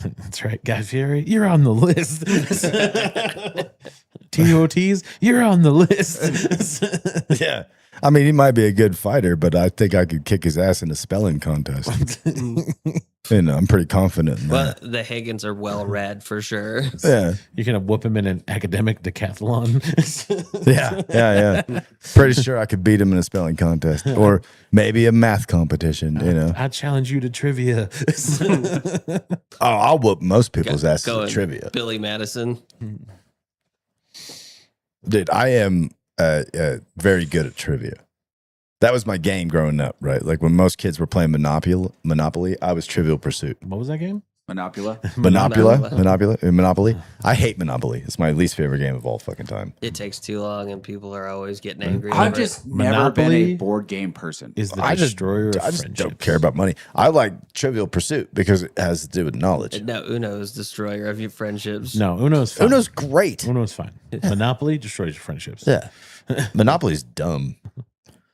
that's right, Guy Fieri, you're on the list. TOTs, you're on the list. Yeah. I mean, he might be a good fighter, but I think I could kick his ass in a spelling contest. I'm pretty confident in But that. the Higgins are well read for sure. Yeah. You're gonna whoop him in an academic decathlon. Yeah. Pretty sure I could beat him in a spelling contest or maybe a math competition, I challenge you to trivia. Oh, I'll whoop most people's asses Going at trivia. Billy Madison. Dude, I am very good at trivia. That was my game growing up, right? Like when most kids were playing Monopoly, I was Trivial Pursuit. What was that game? Monopula. Monopoly. I hate Monopoly. It's my least favorite game of all fucking time. It takes too long and people are always getting angry. I've over just it. never been a Monopoly board game person. Is the I destroyer of just friendships. don't care about money. I like Trivial Pursuit because it has to do with knowledge. No, Uno is destroyer of your friendships. No, Uno's fine. Uno's great. Uno's fine. Monopoly destroys your friendships. Yeah. Monopoly's dumb.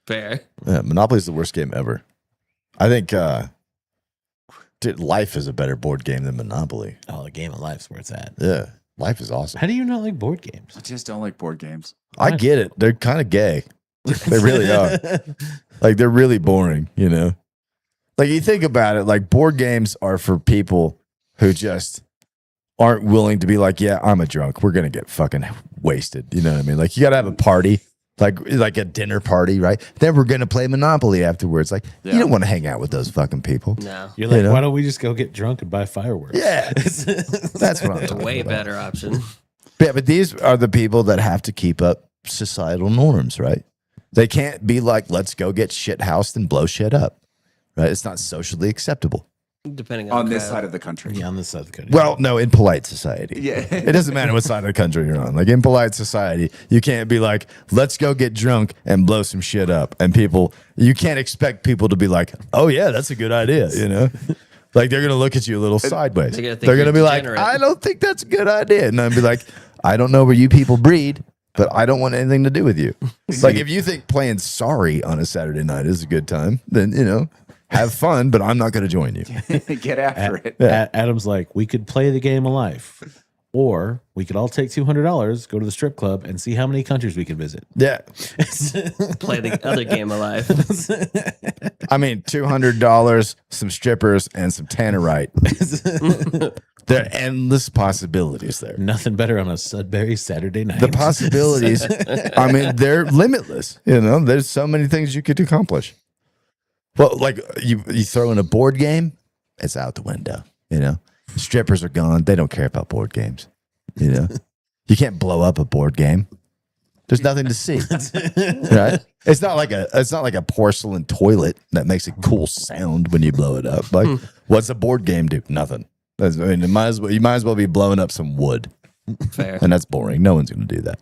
Fair. Yeah, Monopoly's the worst game ever. I think dude, Life is a better board game than Monopoly. Oh, the game of life's where it's at. Yeah. Life is awesome. How do you not like board games? I just don't like board games. I get it. They're kind of gay. They really are. Like they're really boring, Like you think about it, like board games are for people who just aren't willing to be like, yeah, I'm a drunk. We're gonna get fucking wasted. You know what I mean? Like you gotta have a party, like a dinner party, right? Then we're gonna play Monopoly afterwards. Like you don't want to hang out with those fucking people. No. You're like, You know? why don't we just go get drunk and buy fireworks? Yeah, that's what I'm A talking way about. better option. Yeah, but these are the people that have to keep up societal norms, right? They can't be like, let's go get shit housed and blow shit up, right? It's not socially acceptable. Depending on on this crowd. side of the country. Yeah, on this side of the country. Well, no, in polite society. Yeah. It doesn't matter what side of the country you're on. Like in polite society, you can't be like, let's go get drunk and blow some shit up. And you can't expect people to be like, oh, yeah, that's a good idea, you know? Like they're going to look at you a little sideways. They're gonna think They're going to you're be like, degenerate. I don't think that's a good idea. And I'd be like, I don't know where you people breed, but I don't want anything to do with you. Like if you think playing Sorry on a Saturday night is a good time, then, you know, have fun, but I'm not going to join you. Get after it. Adam's like, we could play the game of life, or we could all take $200, go to the strip club, and see how many countries we can visit. Yeah. Play the other game of life. I mean, $200, some strippers, and some tannerite. There are endless possibilities there. Nothing better on a Sudbury Saturday night. The possibilities, I mean, they're limitless. You know, there's so many things you could accomplish. Well, like you throw in a board game, it's out the window. You know, strippers are gone. They don't care about board games. You know, you can't blow up a board game. There's nothing to see, right? It's not like a porcelain toilet that makes a cool sound when you blow it up. Like, what's a board game do? Nothing. I mean, you might as well be blowing up some wood, Fair. and that's boring. No one's going to do that.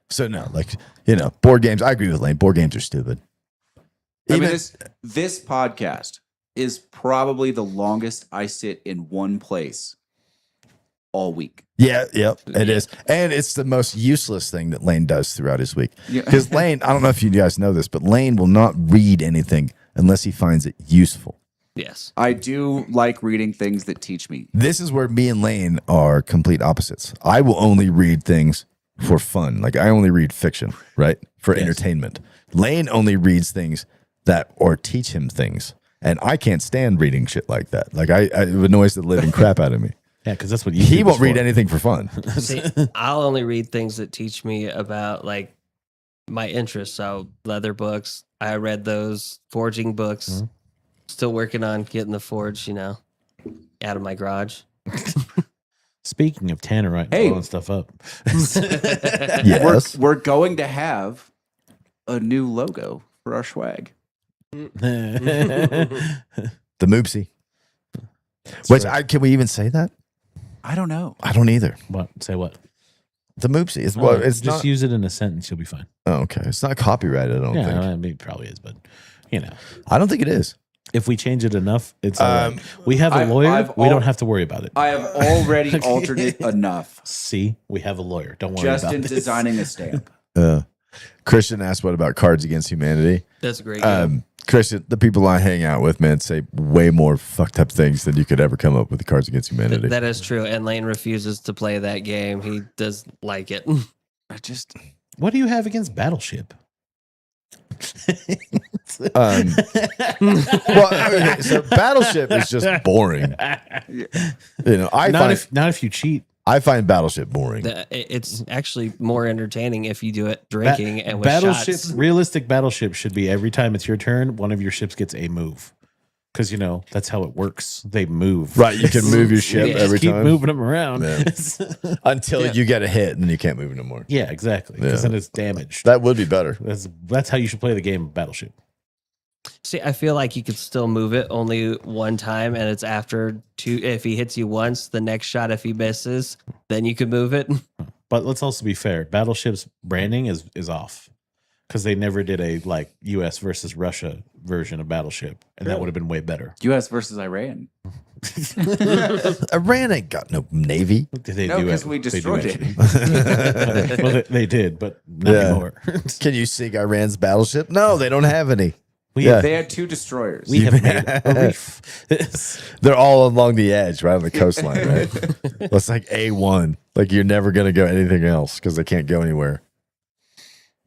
So no, like you know, board games. I agree with Lane. Board games are stupid. I mean, Even- this podcast is probably the longest I sit in one place all week. Yeah, yep, it is. And it's the most useless thing that Lane does throughout his week. Yeah. Because Lane, I don't know if you guys know this, but Lane will not read anything unless he finds it useful. Yes. I do like reading things that teach me. This is where me and Lane are complete opposites. I will only read things for fun. Like I only read fiction, right? For entertainment. Lane only reads things that or teach him things. And I can't stand reading shit like that. Like it annoys the living crap out of me. Yeah, because that's what you He do won't this read for. anything for fun. See, I'll only read things that teach me about like my interests. So leather books. I read those forging books. Mm-hmm. Still working on getting the forge, you know, out of my garage. Speaking of tannerite, Hey. blowing stuff up. Yes. We're going to have a new logo for our swag. The Moopsie. Which can we even say that? I don't know. I don't either. What? Say what? The Moopsie. It's well, it's just not. use it in a sentence. You'll be fine. Oh, okay. It's not copyrighted, I don't Yeah, think. I mean, it probably is, but you know, I don't think it is. if we change it enough, it's all right. We have a I've- lawyer. I've We al- don't have to worry about it. I have already altered it enough. See, we have a lawyer. Don't worry Just about in this. designing a stamp. Christian asked, what about Cards Against Humanity? That's a great game. Christian, the people I hang out with, man, say way more fucked up things than you could ever come up with the Cards Against Humanity. That is true. And Lane refuses to play that game. He does like it. I just What do you have against Battleship? Well, okay, so Battleship is just boring. You know, not if you cheat. I find Battleship boring. It's actually more entertaining if you do it drinking and with Battleship, shots. realistic Battleship should be every time it's your turn, one of your ships gets a move. Because you know that's how it works. They move. Right, you can move your ship Yeah, Just every keep time moving them around. Yeah. until you get a hit, and then you can't move it no more. Yeah, exactly. Because Yeah. then it's damaged. That would be better. That's how you should play the game of Battleship. See, I feel like you could still move it only one time, and it's after two. If he hits you once, the next shot, if he misses, then you could move it. But let's also be fair. Battleship's branding is off because they never did a like U.S. versus Russia version of Battleship, and that would have been way better. U.S. versus Iran. Iran ain't got no navy. They No, do because it. we They do destroyed it. actually. Well, they did, but not Yeah. anymore. Can you sink Iran's battleship? No, they don't have any. We Yeah. They had 2 destroyers. we have made a reef. They're all along the edge, right on the coastline, right? Well, it's like A1. Like you're never gonna go anything else because they can't go anywhere.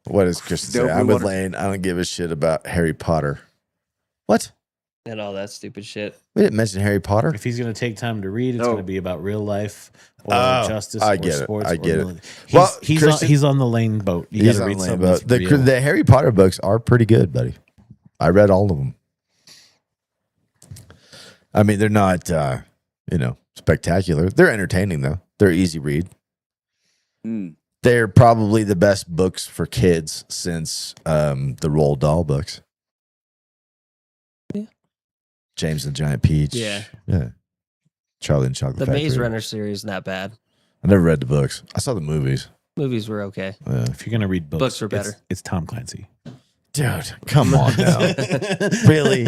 What is Kristen say? Nope, we I'm with wanna- Lane. I don't give a shit about Harry Potter. What? and all that stupid shit. We didn't mention Harry Potter. If he's going to take time to read, it's No. going to be about real life or Oh, justice I or get it. sports. I or get it. mili- Well, he's on the Lane boat. You got He's to on read Lane something. Boat. that's real. The Harry Potter books are pretty good, buddy. I read all of them. I mean, they're not, spectacular. They're entertaining, though. They're easy read. Mm. They're probably the best books for kids since the Roald Dahl books. Yeah. James and the Giant Peach. Yeah. Charlie and Chocolate The Factory. Maze Runner series not bad. I never read the books. I saw the movies. Movies were okay. Yeah. If you're going to read books, Books were better. It's Tom Clancy. Dude, come on now. Really?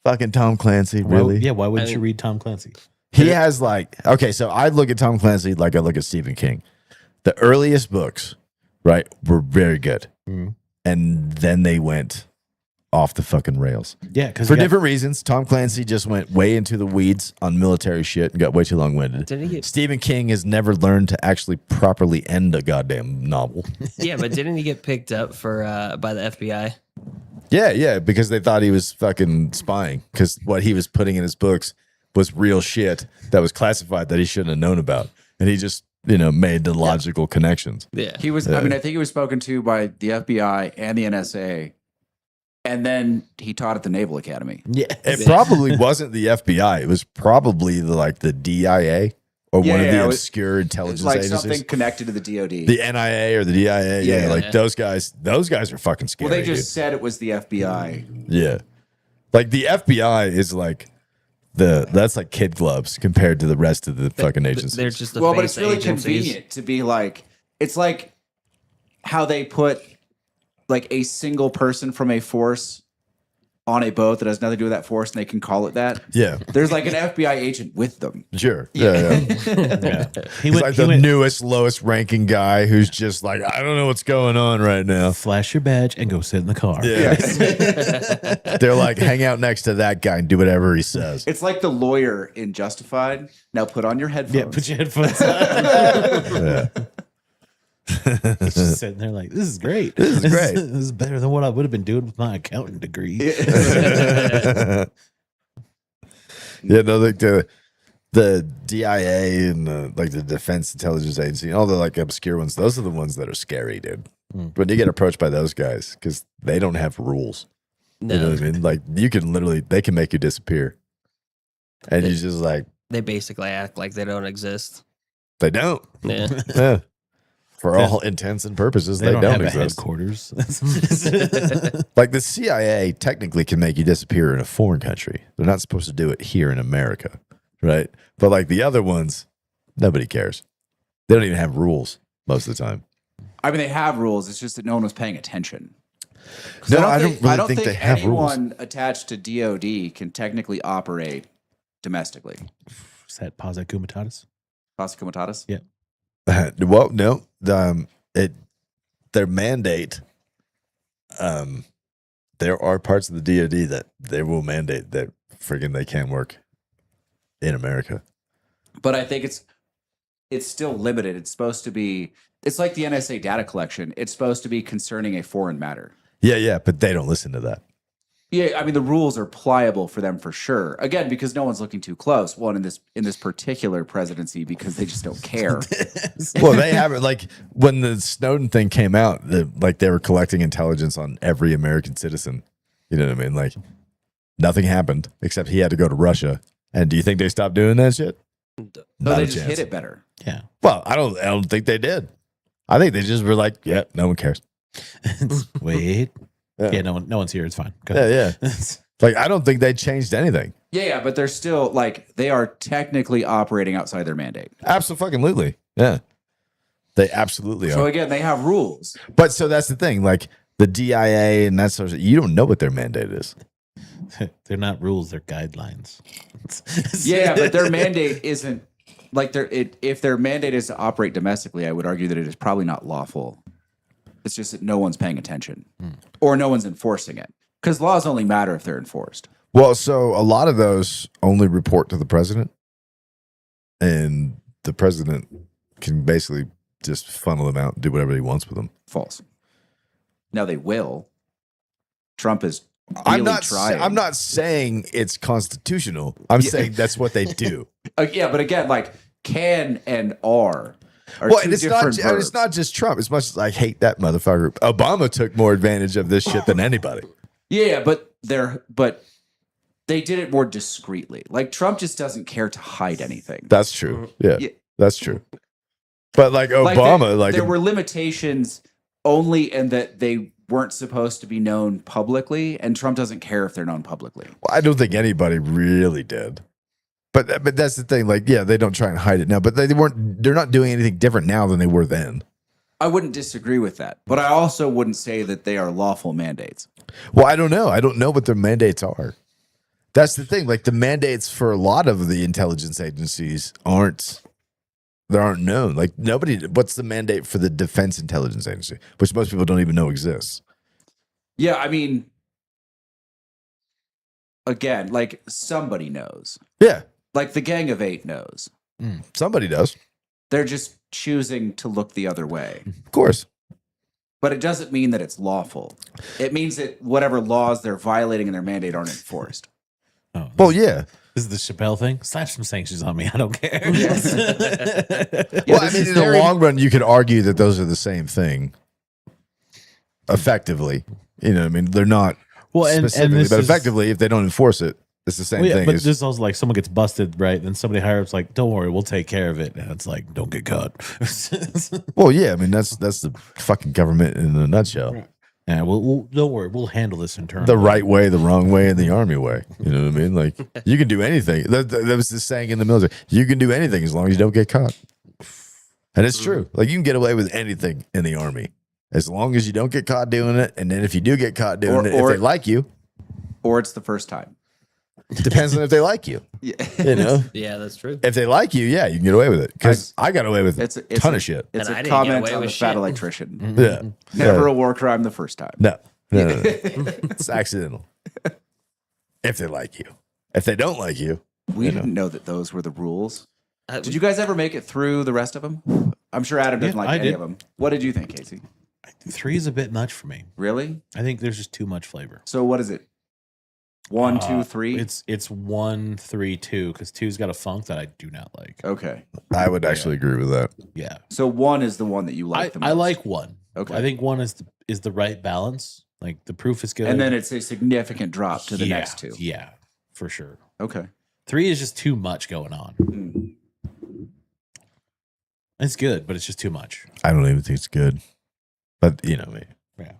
Fucking Tom Clancy, really? Why wouldn't I you mean- read Tom Clancy? He has okay, so I look at Tom Clancy like I look at Stephen King. The earliest books, right, were very good. Mhm. And then they went off the fucking rails. Yeah, because For different reasons. Tom Clancy just went way into the weeds on military shit and got way too long-winded. Didn't he get? Stephen King has never learned to actually properly end a goddamn novel. Yeah, but didn't he get picked up for by the FBI? Yeah, because they thought he was fucking spying because what he was putting in his books was real shit that was classified that he shouldn't have known about. And he just, made the logical connections. Yeah. He was. I mean, I think he was spoken to by the FBI and the NSA, and then he taught at the Naval Academy. Yeah. It probably wasn't the FBI. It was probably the DIA or one of Yeah, the it was- obscure It's intelligence like agencies. something connected to the DoD. The NIA or the DIA. Yeah, Yeah. like those guys are fucking scary. well, they just said it was the FBI. dude. Yeah. Like the FBI is like that's like kid gloves compared to the rest of the fucking agencies. They're just the Well, but face it's really agencies. convenient to be like. It's like how they put like a single person from a force on a boat that has nothing to do with that force, and they can call it that. Yeah, There's like an FBI agent with them. sure. Yeah. Yeah. He He's went, like he the went newest, lowest ranking guy who's just like, I don't know what's going on right now. flash your badge and go sit in the car. Yeah. They're like, hang out next to that guy and do whatever he says. It's like the lawyer in Justified. Now put on your headphones. Yeah, put your headphones on. Yeah. He's just sitting there like, this is great. This is great. This is better than what I would have been doing with my accounting degree. Yeah, no, like the DIA and the Defense Intelligence Agency and all the like obscure ones, those are the ones that are scary, dude. When you get approached by those guys, because they don't have rules. No, You know what I mean? Like they can make you disappear. And you just like, they basically act like they don't exist. they don't. Yeah. Yeah. For all intents and purposes, They don't have a exist. headquarters. Like the CIA technically can make you disappear in a foreign country. They're not supposed to do it here in America, right? But like the other ones, nobody cares. They don't even have rules most of the time. I mean, they have rules. It's just that no one was paying attention. No, I don't really think they have rules. anyone attached to DoD can technically operate domestically. Is that Pause Comitatus? Pasa Comitatus? Yeah. Well, no, their mandate. There are parts of the DoD that they will mandate that friggin' they can't work in America. But I think it's still limited. It's supposed to be. It's like the NSA data collection. It's supposed to be concerning a foreign matter. Yeah, but they don't listen to that. Yeah, I mean the rules are pliable for them for sure. Again, because no one's looking too close. One in this particular presidency because they just don't care. Well, they haven't. Like when the Snowden thing came out, they were collecting intelligence on every American citizen. You know what I mean? Like nothing happened except he had to go to Russia. And do you think they stopped doing that shit? No, Not they a just chance. hit it better. Yeah. Well, I don't think they did. I think they just were like, yeah, no one cares. Wait. Yeah. Yeah, no one's here. It's fine. Go ahead. Yeah. Like I don't think they changed anything. Yeah, but they're still like they are technically operating outside their mandate. Absolutely. Yeah. They absolutely So are. again, they have rules. But so that's the thing. Like the DIA and that sort of, you don't know what their mandate is. They're not rules, they're guidelines. Yeah, but their mandate isn't like if their mandate is to operate domestically, I would argue that it is probably not lawful. It's just that no one's paying attention or no one's enforcing it because laws only matter if they're enforced. Well, so a lot of those only report to the president, and the president can basically just funnel them out and do whatever he wants with them. False. Now they will. Trump has really I'm trying. I'm not saying it's constitutional. I'm saying that's what they do. Yeah, but again, like can and are Well, two and it's different not. verbs. It's not just Trump. As much as I hate that motherfucker, Obama took more advantage of this shit than anybody. Yeah, but they did it more discreetly. Like Trump just doesn't care to hide anything. That's true. Yeah, Yeah. that's true. But like Obama, there were limitations only in that they weren't supposed to be known publicly, and Trump doesn't care if they're known publicly. well, I don't think anybody really did. But that's the thing. Like, yeah, they don't try and hide it now. But they're not doing anything different now than they were then. I wouldn't disagree with that, but I also wouldn't say that they are lawful mandates. Well, I don't know. I don't know what their mandates are. That's the thing. Like the mandates for a lot of the intelligence agencies aren't known. Like nobody. What's the mandate for the Defense Intelligence Agency, which most people don't even know exists? Yeah, I mean, again, like somebody knows. Yeah, Like the Gang of Eight knows. somebody does. They're just choosing to look the other way. Of course. But it doesn't mean that it's lawful. It means that whatever laws they're violating in their mandate aren't enforced. Oh, Well, yeah. this is the Chappelle thing. Slap some sanctions on me. I don't care. Well, I mean, in the long run, you could argue that those are the same thing. Effectively, you know, what I mean, they're not specifically, but effectively, if they don't enforce it, it's the same thing. But It's- this also like someone gets busted, right? Then somebody higher up's like, "Don't worry, we'll take care of it." And it's like, "Don't get caught." well, yeah, I mean, that's the fucking government in a nutshell. Yeah, we'll don't worry, we'll handle this internally. The right way, the wrong way, and the army way. You know what I mean? Like you can do anything. That was the saying in the military. You can do anything as long as you don't get caught. And it's true. Like you can get away with anything in the army as long as you don't get caught doing it. And then if you do get caught doing it, if they like you, Or it's the first time. depends on if they like you. Yeah. You know, Yeah, that's true. if they like you, yeah, you can get away with it. Because I got away with It's a a ton of shit. It's And I a didn't get comment away on the with fat shit. electrician. Yeah, Never Yeah. a war crime the first time. No. It's accidental. If they like you, if they don't like you, We didn't know that those were the rules. I- Did you guys ever make it through the rest of them? I'm sure Adam didn't Yeah, like I any did. of them. What did you think, Casey? 3 is a bit much for me. Really? I think there's just too much flavor. So what is it? 1, 2, 3? It's 1, 3, 2 because 2's got a funk that I do not like. Okay. I would actually agree with that. Yeah, So 1 is the one that you like the most. I like 1. Okay. I think 1 is the right balance. Like the proof is good, And then it's a significant drop to the next two. Yeah, for sure. Okay. 3 is just too much going on. Mm. It's good, but it's just too much. I don't even think it's good. But, you know, me. Yeah.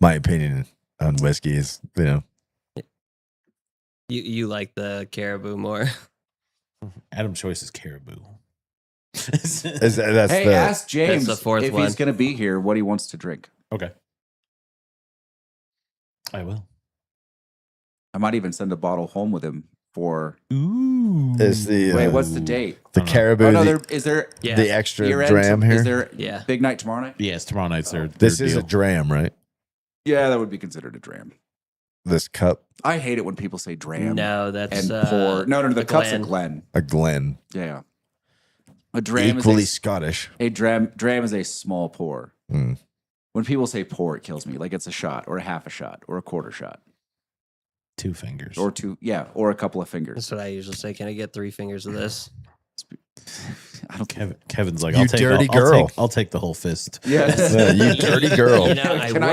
My opinion on whiskey is, you know, You like the caribou more. Adam's choice is caribou. that's Hey, the ask James the fourth if one. he's going to be here, what he wants to drink. Okay. I will. I might even send a bottle home with him for. Ooh. is the Wait, what's the date? the caribou Oh no, the, is there Yeah. the extra year-end dram to- here? Is there Yeah. big night tomorrow night? Yes, tomorrow night's their This is deal. a dram, right? Yeah, that would be considered a dram. This cup, I hate it when people say dram No, that's and pour. No, the cup's a Glen. Glen. a Glen, Yeah. A dram equally is Scottish. a dram is a small pour. Mm. When people say pour, it kills me. Like it's a shot or a half a shot or a quarter shot 2 fingers. or two, yeah, or a couple of fingers. That's what I usually say. Can I get 3 fingers of this? I don't care. Kevin's like, You I'll take, dirty I'll girl. take, I'll take the whole fist. Yeah. Yeah, you dirty girl. You know, I Can would.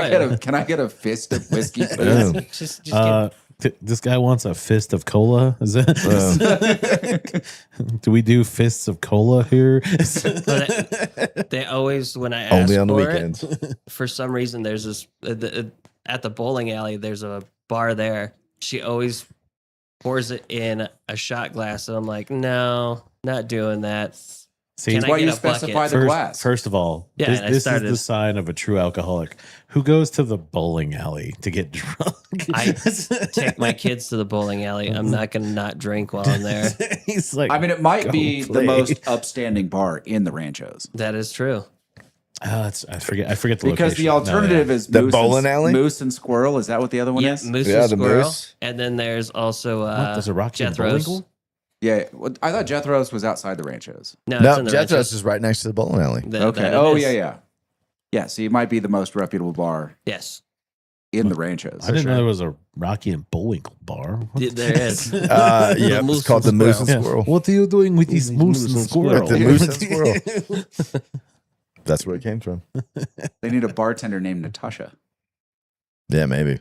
I get a fist of whiskey, Yeah. please? Just This guy wants a fist of cola. Is that? Do we do fists of cola here? But they always, when I ask Only on the for weekends. it, for some reason, there's this at the bowling alley. There's a bar there. She always pours it in a shot glass, and I'm like, no, not doing that. See, Can I Why get you a bucket? specify the glass? First of all, Yeah, this, and I this is started- the sign of a true alcoholic who goes to the bowling alley to get drunk. I take my kids to the bowling alley. I'm not gonna not drink while I'm there. He's like, I mean, it might Go be play. the most upstanding bar in the Ranchos That is true. I forget the because the location. alternative is The Moose bowling alley? Moose and Squirrel. Is that what the other one Yeah, is? Moose Yeah, and the Squirrel. Moose. And then there's also What, there's a Rocky and Jethro's. Bullwinkle? Yeah, well, I thought Jethro's was outside the Ranchos. No, No, it's in the Jethro's Ranchos. is right next to the bowling alley. Okay. That it Oh is. yeah. Yeah. So it might be the most reputable bar. Yes. in the ranchos. I didn't know there was a Rocky and Bullwinkle bar. There is. Yeah, moose it's called the and Moose and squirrel. Squirrel. What are you doing with these moose and squirrel? The moose and squirrel. That's where it came from. They need a bartender named Natasha. Yeah, maybe.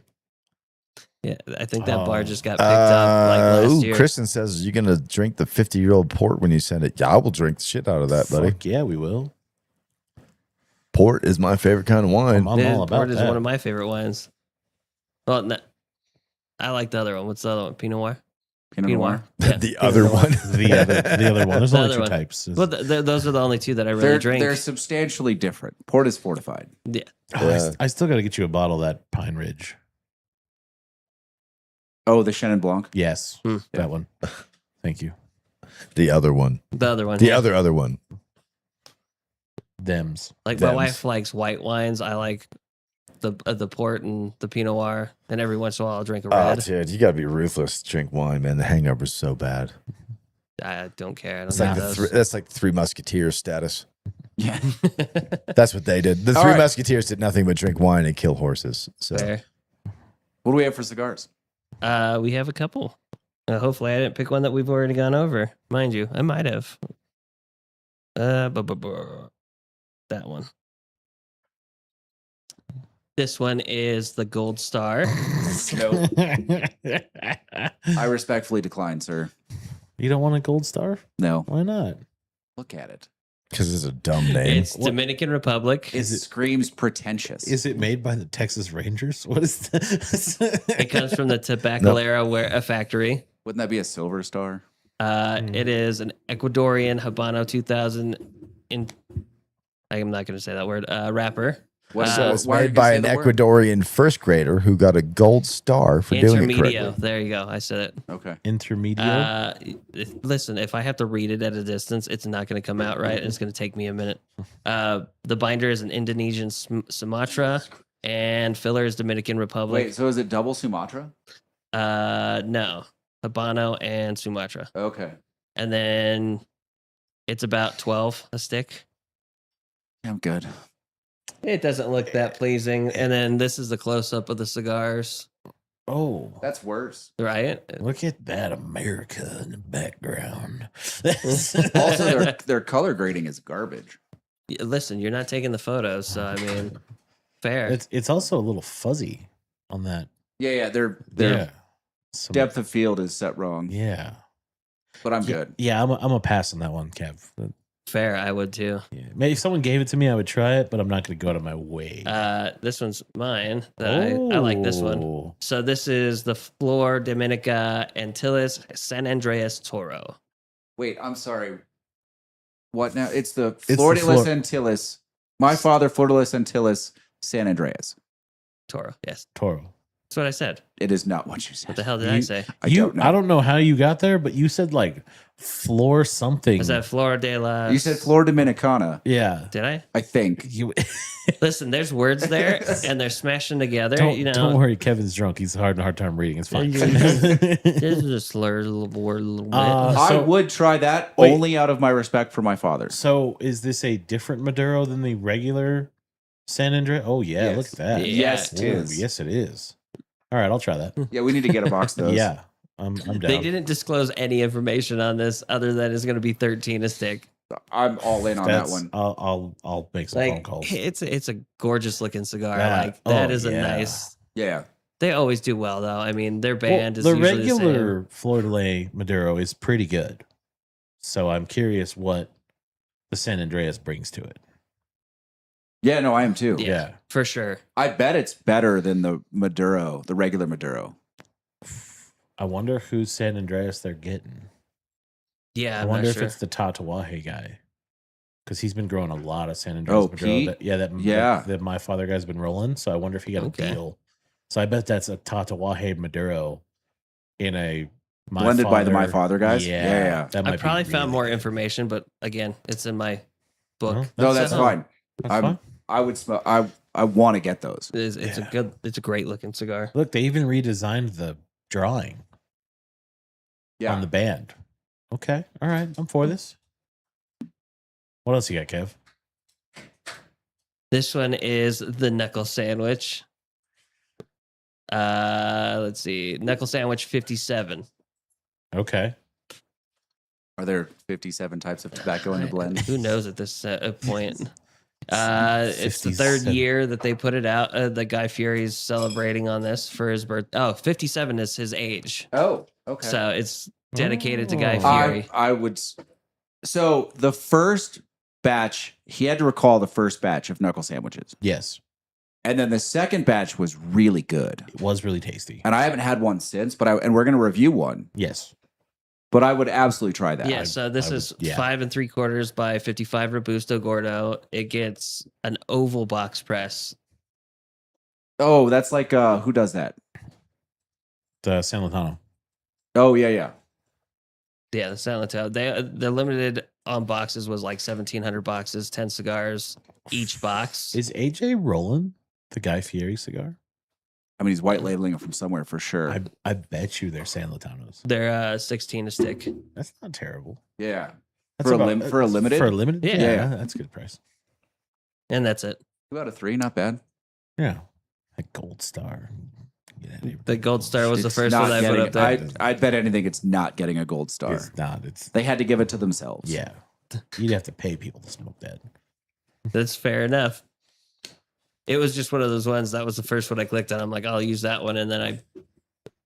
Yeah, I think that bar just got picked up like last year. Kristen says, "You gonna drink the 50-year-old port when you send it?" Yeah, I will drink the shit out of that, buddy. Fuck yeah, we will. Port is my favorite kind of wine. I'm all about Port is that. one of my favorite wines. Well, no, I like the other one. What's the other one? Pinot Noir. Pinot Noir. Yeah. The other one. the other one. There's The only other two one. types. Well, those are the only two that I really They're, drink. they're substantially different. Port is fortified. Yeah. I still got to get you a bottle of that Pine Ridge. Oh, the Chenin Blanc. Yes, Hmm. that one. Thank you. The other one. The other one. The yeah. other one. Thems. Like my Thems. wife likes white wines. I like the port and the Pinot Noir. And every once in a while I'll drink a Oh, red. dude, you gotta be ruthless to drink wine, man. The hangover's so bad. I don't care. I don't It's like drink that's like the Three Musketeers status. Yeah. That's what they did. The All Three right. Musketeers did nothing but drink wine and kill horses. So Fair. What do we have for cigars? We have a couple. Hopefully, I didn't pick one that we've already gone over. Mind you, I might have. That one. This one is the Gold Star. No. I respectfully decline, sir. You don't want a gold star? No. Why not? Look at it. because it's a dumb name. It's Dominican Republic. It screams pretentious. Is it made by the Texas Rangers? What is that? It comes from the Tabacalera factory. Wouldn't that be a silver star? It is an Ecuadorian Habano 2000 in. I'm not going to say that word. Wrapper. So it's why are you made gonna by say an the word? Ecuadorian first grader who got a gold star for doing it Intermedio. correctly. There you go. I said it. Okay. Intermediate. Listen, if I have to read it at a distance, it's not going to come out right. It's going to take me a minute. The binder is an Indonesian Sumatra, and filler is Dominican Republic. Wait, so is it double Sumatra? No, Habano and Sumatra, Okay. and then it's about 12 a stick. I'm good. It doesn't look that pleasing. And then this is the close up of the cigars, Oh, That's worse. right? look at that America in the background. Also, their color grading is garbage. Listen, you're not taking the photos, so I mean, fair. it's also a little fuzzy on that. Yeah, their Yeah. Some- depth of field is set wrong. Yeah. But I'm Yeah, good. yeah, I'm a pass on that one, Kev. Fair, I would too. Yeah. Maybe if someone gave it to me, I would try it, but I'm not going to go out of my way. This one's mine. I like this one. Oh. So this is the Flor Dominica Antilles San Andreas Toro. Wait, I'm sorry. What now? It's the the Flor de Flor- las Antilles. My father, Flor de las Antilles, San Andreas. Toro, yes. Toro. That's what I said. It is not what you said. What the hell did I You- say? I don't know. I don't know how you got there, but you said like floor something. Was that Flor de las... You said Flor Dominicana, Yeah. Did I? I think. You Listen, there's words there, and they're smashing together. don't worry, Kevin's drunk. He's having a hard time reading. It's fine. This is a slurred little word a little bit. I So- would try that Wait. only out of my respect for my father. So is this a different Maduro than the regular San Andreas? Oh yeah, Yes. look at that. Yeah. Yes, it Ooh, is. yes, it is. All right, I'll try that. Yeah, we need to get a box of those. Yeah, I'm down. They didn't disclose any information on this other than it's going to be 13 a stick. I'm all in on that one. I'll make some phone Like calls. it's a gorgeous looking cigar. That- That oh, is a yeah. nice. Yeah. They always do well though. I mean, their Well, band is the usually regular Flor de la Maduro is pretty good. So I'm curious what the San Andreas brings to it. Yeah, no, I am too. the same. Yeah, for sure. I bet it's better than the Maduro, the regular Maduro. I wonder whose San Andreas they're getting. Yeah, I I'm wonder not if sure. it's the Tatawahe guy. Because he's been growing a lot of San Andreas Oh, Maduro. Pete? Yeah. That my father guy's been rolling. So I wonder if he got Okay. a deal. So I bet that's a Tatawahe Maduro in a Blended by the My Father guys? Yeah. Yeah. That might I be probably found really more good. information, but again, it's in my book. Well, No, that's fine. That's I'm- fine. I would smell. I want to get those. It's Yeah. it's a great looking cigar. Look, they even redesigned the drawing Yeah. on the band. Okay. All right. I'm for this. What else you got, Kev? This one is the knuckle sandwich. Let's see. Knuckle sandwich 57. Okay. Are there 57 types of tobacco in the blend? Who knows at this point? It's the third 57. year that they put it out. The Guy Fieri's celebrating on this for his birth. Oh, 57 is his age. Oh, okay. So it's dedicated to Guy Oh. Fieri. I would. So the first batch, he had to recall the first batch of knuckle sandwiches, Yes. and then the second batch was really good. It was really tasty. And I haven't had one since, and we're going to review one. Yes. But I would absolutely try that. Yeah, so this I would- is yeah. 5 3/4 by 55 Robusto Gordo. It gets an oval box press. Oh, that's like who does that? The San Lotano. Oh yeah. Yeah, the San Lato. The limited on boxes was like 1,700 boxes, 10 cigars each box. Is AJ rolling the Guy Fieri cigar? I mean, he's white labeling it from somewhere for sure. I bet you they're San Lotanos. They're 16 a stick. That's not terrible. Yeah. That's For a limited? For a limited? Yeah. That's a good price. And that's it. 2 out of 3, not bad. Yeah. A gold star. Get out of here. The Gold Star was the It's first not one I put getting- up there. I'd bet anything it's not getting a gold star. It's not. It's They had to give it to themselves. yeah. You'd have to pay people to smoke that. That's fair enough. It was just one of those ones. That was the first one I clicked on. I'm like, I'll use that one. And then I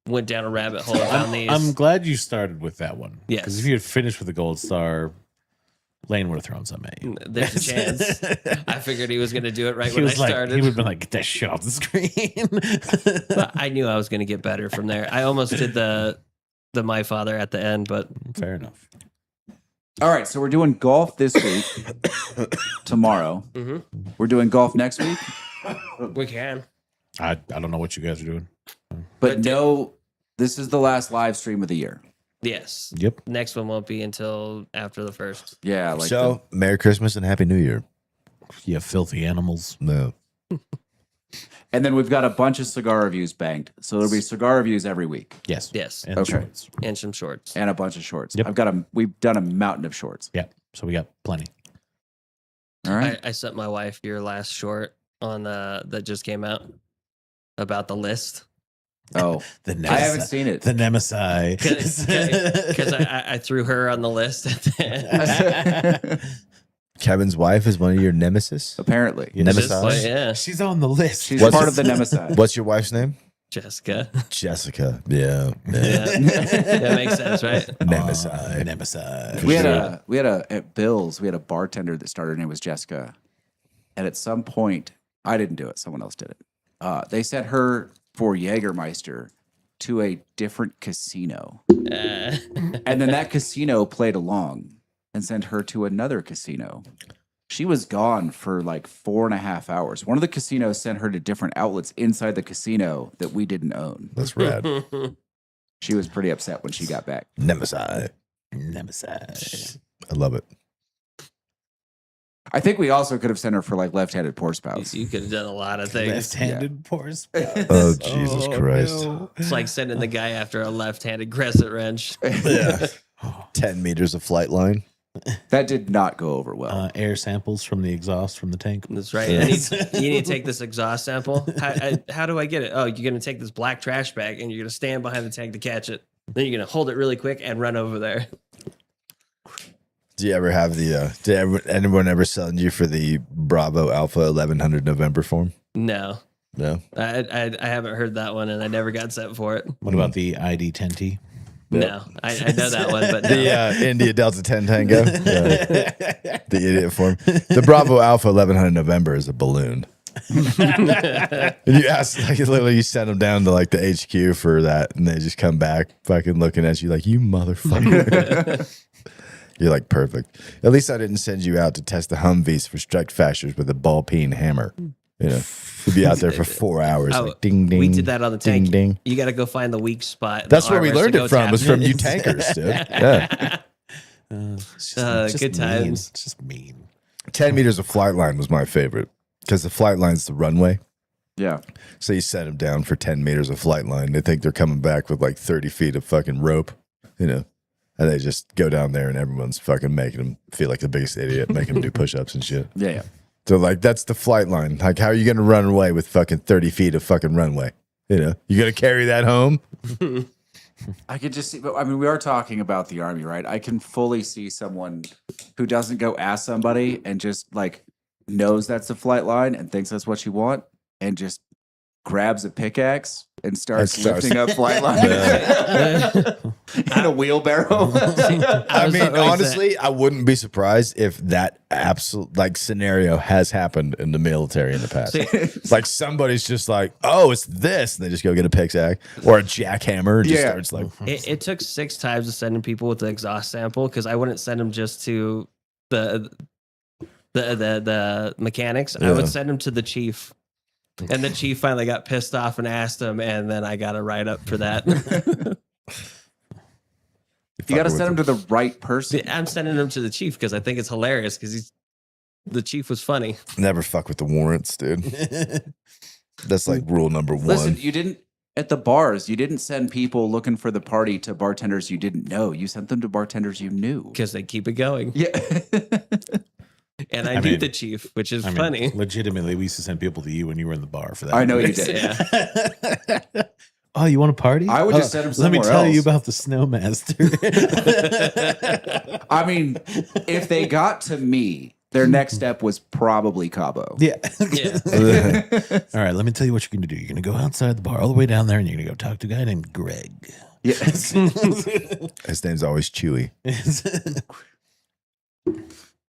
went down a rabbit hole and found these. I'm glad you started with that one. Yes. Because if you had finished with the gold star, Lane would have thrown some at you. There's a chance. I figured he was going to do it right He when I was like, started. he would have been like, get that shit off the screen. But I knew I was going to get better from there. I almost did the My Father at the end, but Fair enough. All right, so we're doing golf this week. Tomorrow. Mhm. We're doing golf next week. we can. I don't know what you guys are doing. But no, this is the last live stream of the year. Yes. Yep. Next one won't be until after the first. Yeah, like So, Merry Christmas and Happy New Year. You filthy animals. No. and then we've got a bunch of cigar reviews banked. So there'll be cigar reviews every week Yes. Yes. And Okay. shorts. And some shorts. and a bunch of shorts. Yep. We've done a mountain of shorts. Yeah. So we got plenty. All right. I sent my wife your last short on that just came out about the list. Oh, The I haven't seen it. The Nemesis. Because I threw her on the list. Kevin's wife is one of your nemesis. Apparently. Yeah. Nemesis. Just like- yeah. She's on the list. She's What's part it- of the Nemesis. What's your wife's name? Jessica. Jessica. Yeah. Yeah. That makes sense, right? Nemesis. Nemesis. We had at Bill's, we had a bartender that started, her name was Jessica. And at some point, I didn't do it, someone else did it. They sent her for Jägermeister to a different casino. And then that casino played along and sent her to another casino. She was gone for like 4.5 hours. One of the casinos sent her to different outlets inside the casino that we didn't own. That's rad. She was pretty upset when she got back. Nemesis. Nemesis. I love it. I think we also could have sent her for like left-handed pour spouts. You could have done a lot of things. Left-handed pours. Oh, Jesus Christ. It's like sending the guy after a left-handed crescent wrench. Yeah. 10 meters of flight line. That did not go over well. Air samples from the exhaust from the tank. That's right. You need to take this exhaust sample. How do I get it? Oh, you're going to take this black trash bag and you're going to stand behind the tank to catch it. Then you're going to hold it really quick and run over there. Do you ever have anyone ever selling you for the Bravo Alpha 1100 November form? No. No. I haven't heard that one and I never got sent for it. What about the ID 10T? No. I know that one, but no. The India Delta 10 Tango. The idiot form. The Bravo Alpha 1100 November is a balloon. And you ask, like, literally, you send them down to like the HQ for that, and they just come back fucking looking at you like, you motherfucker. You're like, perfect. At least I didn't send you out to test the Humvees for strike fashers with a ball peen hammer. You know, you'd be out there for 4 hours. Oh, like, ding, ding. we did that on the ding, tank. ding. You got to go find the weak spot. in That's the where we armor learned to it go from, tap was from it. you tankers, dude. Yeah. It's just Good mean. times. It's just mean. 10 meters of flight line was my favorite because the flight line's the runway. Yeah. So you set them down for 10 meters of flight line. They think they're coming back with like 30 feet of fucking rope, you know, and they just go down there and everyone's fucking making them feel like the biggest idiot, making them do push-ups and shit. Yeah. So like, that's the flight line. Like, how are you going to run away with fucking 30 feet of fucking runway? You know, you gonna carry that home? I could just see, but I mean, we are talking about the Army, right? I can fully see someone who doesn't go ask somebody and just like knows that's the flight line and thinks that's what you want and just grabs a pickaxe and starts lifting up flight line in a wheelbarrow. I mean, honestly, I wouldn't be surprised if that absolute like scenario has happened in the military in the past. It's like somebody's just like, oh, it's this, and they just go get a pickaxe or a jackhammer and just starts like. It took 6 times to send in people with the exhaust sample because I wouldn't send them just to the mechanics. I would send them to the chief. And the chief finally got pissed off and asked him, and then I got a write up for that. You got to send him to the right person. I'm sending him to the chief because I think it's hilarious because the chief was funny. Never fuck with the warrants, dude. That's like rule number 1. Listen, you didn't at the bars. You didn't send people looking for the party to bartenders you didn't know. You sent them to bartenders you knew Because they keep it going. Yeah. And I knew the chief, which is funny. Legitimately, we used to send people to you when you were in the bar for that. I know you did. Yeah. Oh, you want a party? I would just send him Let me somewhere tell you else. about the Snowmaster. I mean, if they got to me, their next step was probably Cabo. Yeah. Yeah. All right, let me tell you what you're going to do. You're going to go outside the bar all the way down there and you're going to go talk to a guy named Greg. Yes. His name's always Chewy.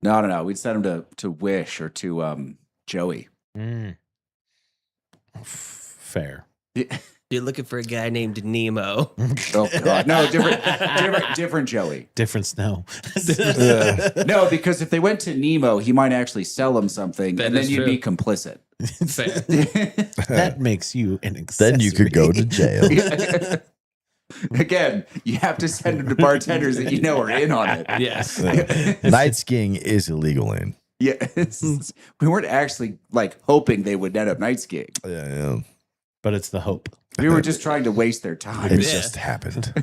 No. We'd send him to Wish or to Joey. Fair. You're looking for a guy named Nemo. Oh God, no, different Joey. Different snow. No, because if they went to Nemo, he might actually sell him something, That and then is you'd true. be complicit. Fair. That makes you an accessory. Then you could go to jail. Again, you have to send them to bartenders that you know are in on it. Yes. Night skiing is illegal in. Yeah, we weren't actually like hoping they would end up night skiing. Yeah. But it's the hope. We were just trying to waste their time. It Yeah. just happened.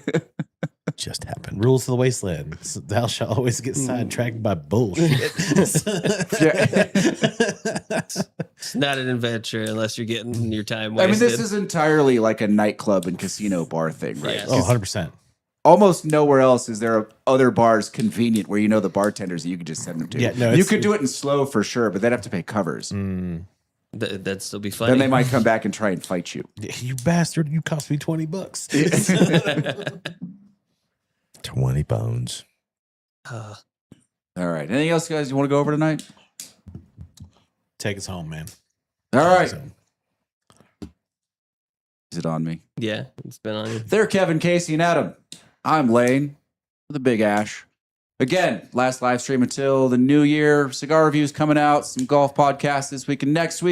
Just happened. Rules of the wasteland. Thou shalt always get sidetracked by bullshit. It's not an adventure unless you're getting your time I wasted. mean, this is entirely like a nightclub and casino bar thing, right? Yes. Oh, 100%. Almost nowhere else is there other bars convenient where you know the bartenders that you could just send them to. Yeah, no, you it's- could do it in slow for sure, but they'd have to pay covers. That'd still be funny. Then they might come back and try and fight you. You bastard, you cost me $20. 20 bones. All right. Anything else, guys, you want to go over tonight? Take us home, man. All right. Is it on me? Yeah, it's been on you. They're Kevin, Casey, and Adam. I'm Lane with the Big Ash. Again, last live stream until the new year. Cigar reviews coming out. Some golf podcasts this week and next week.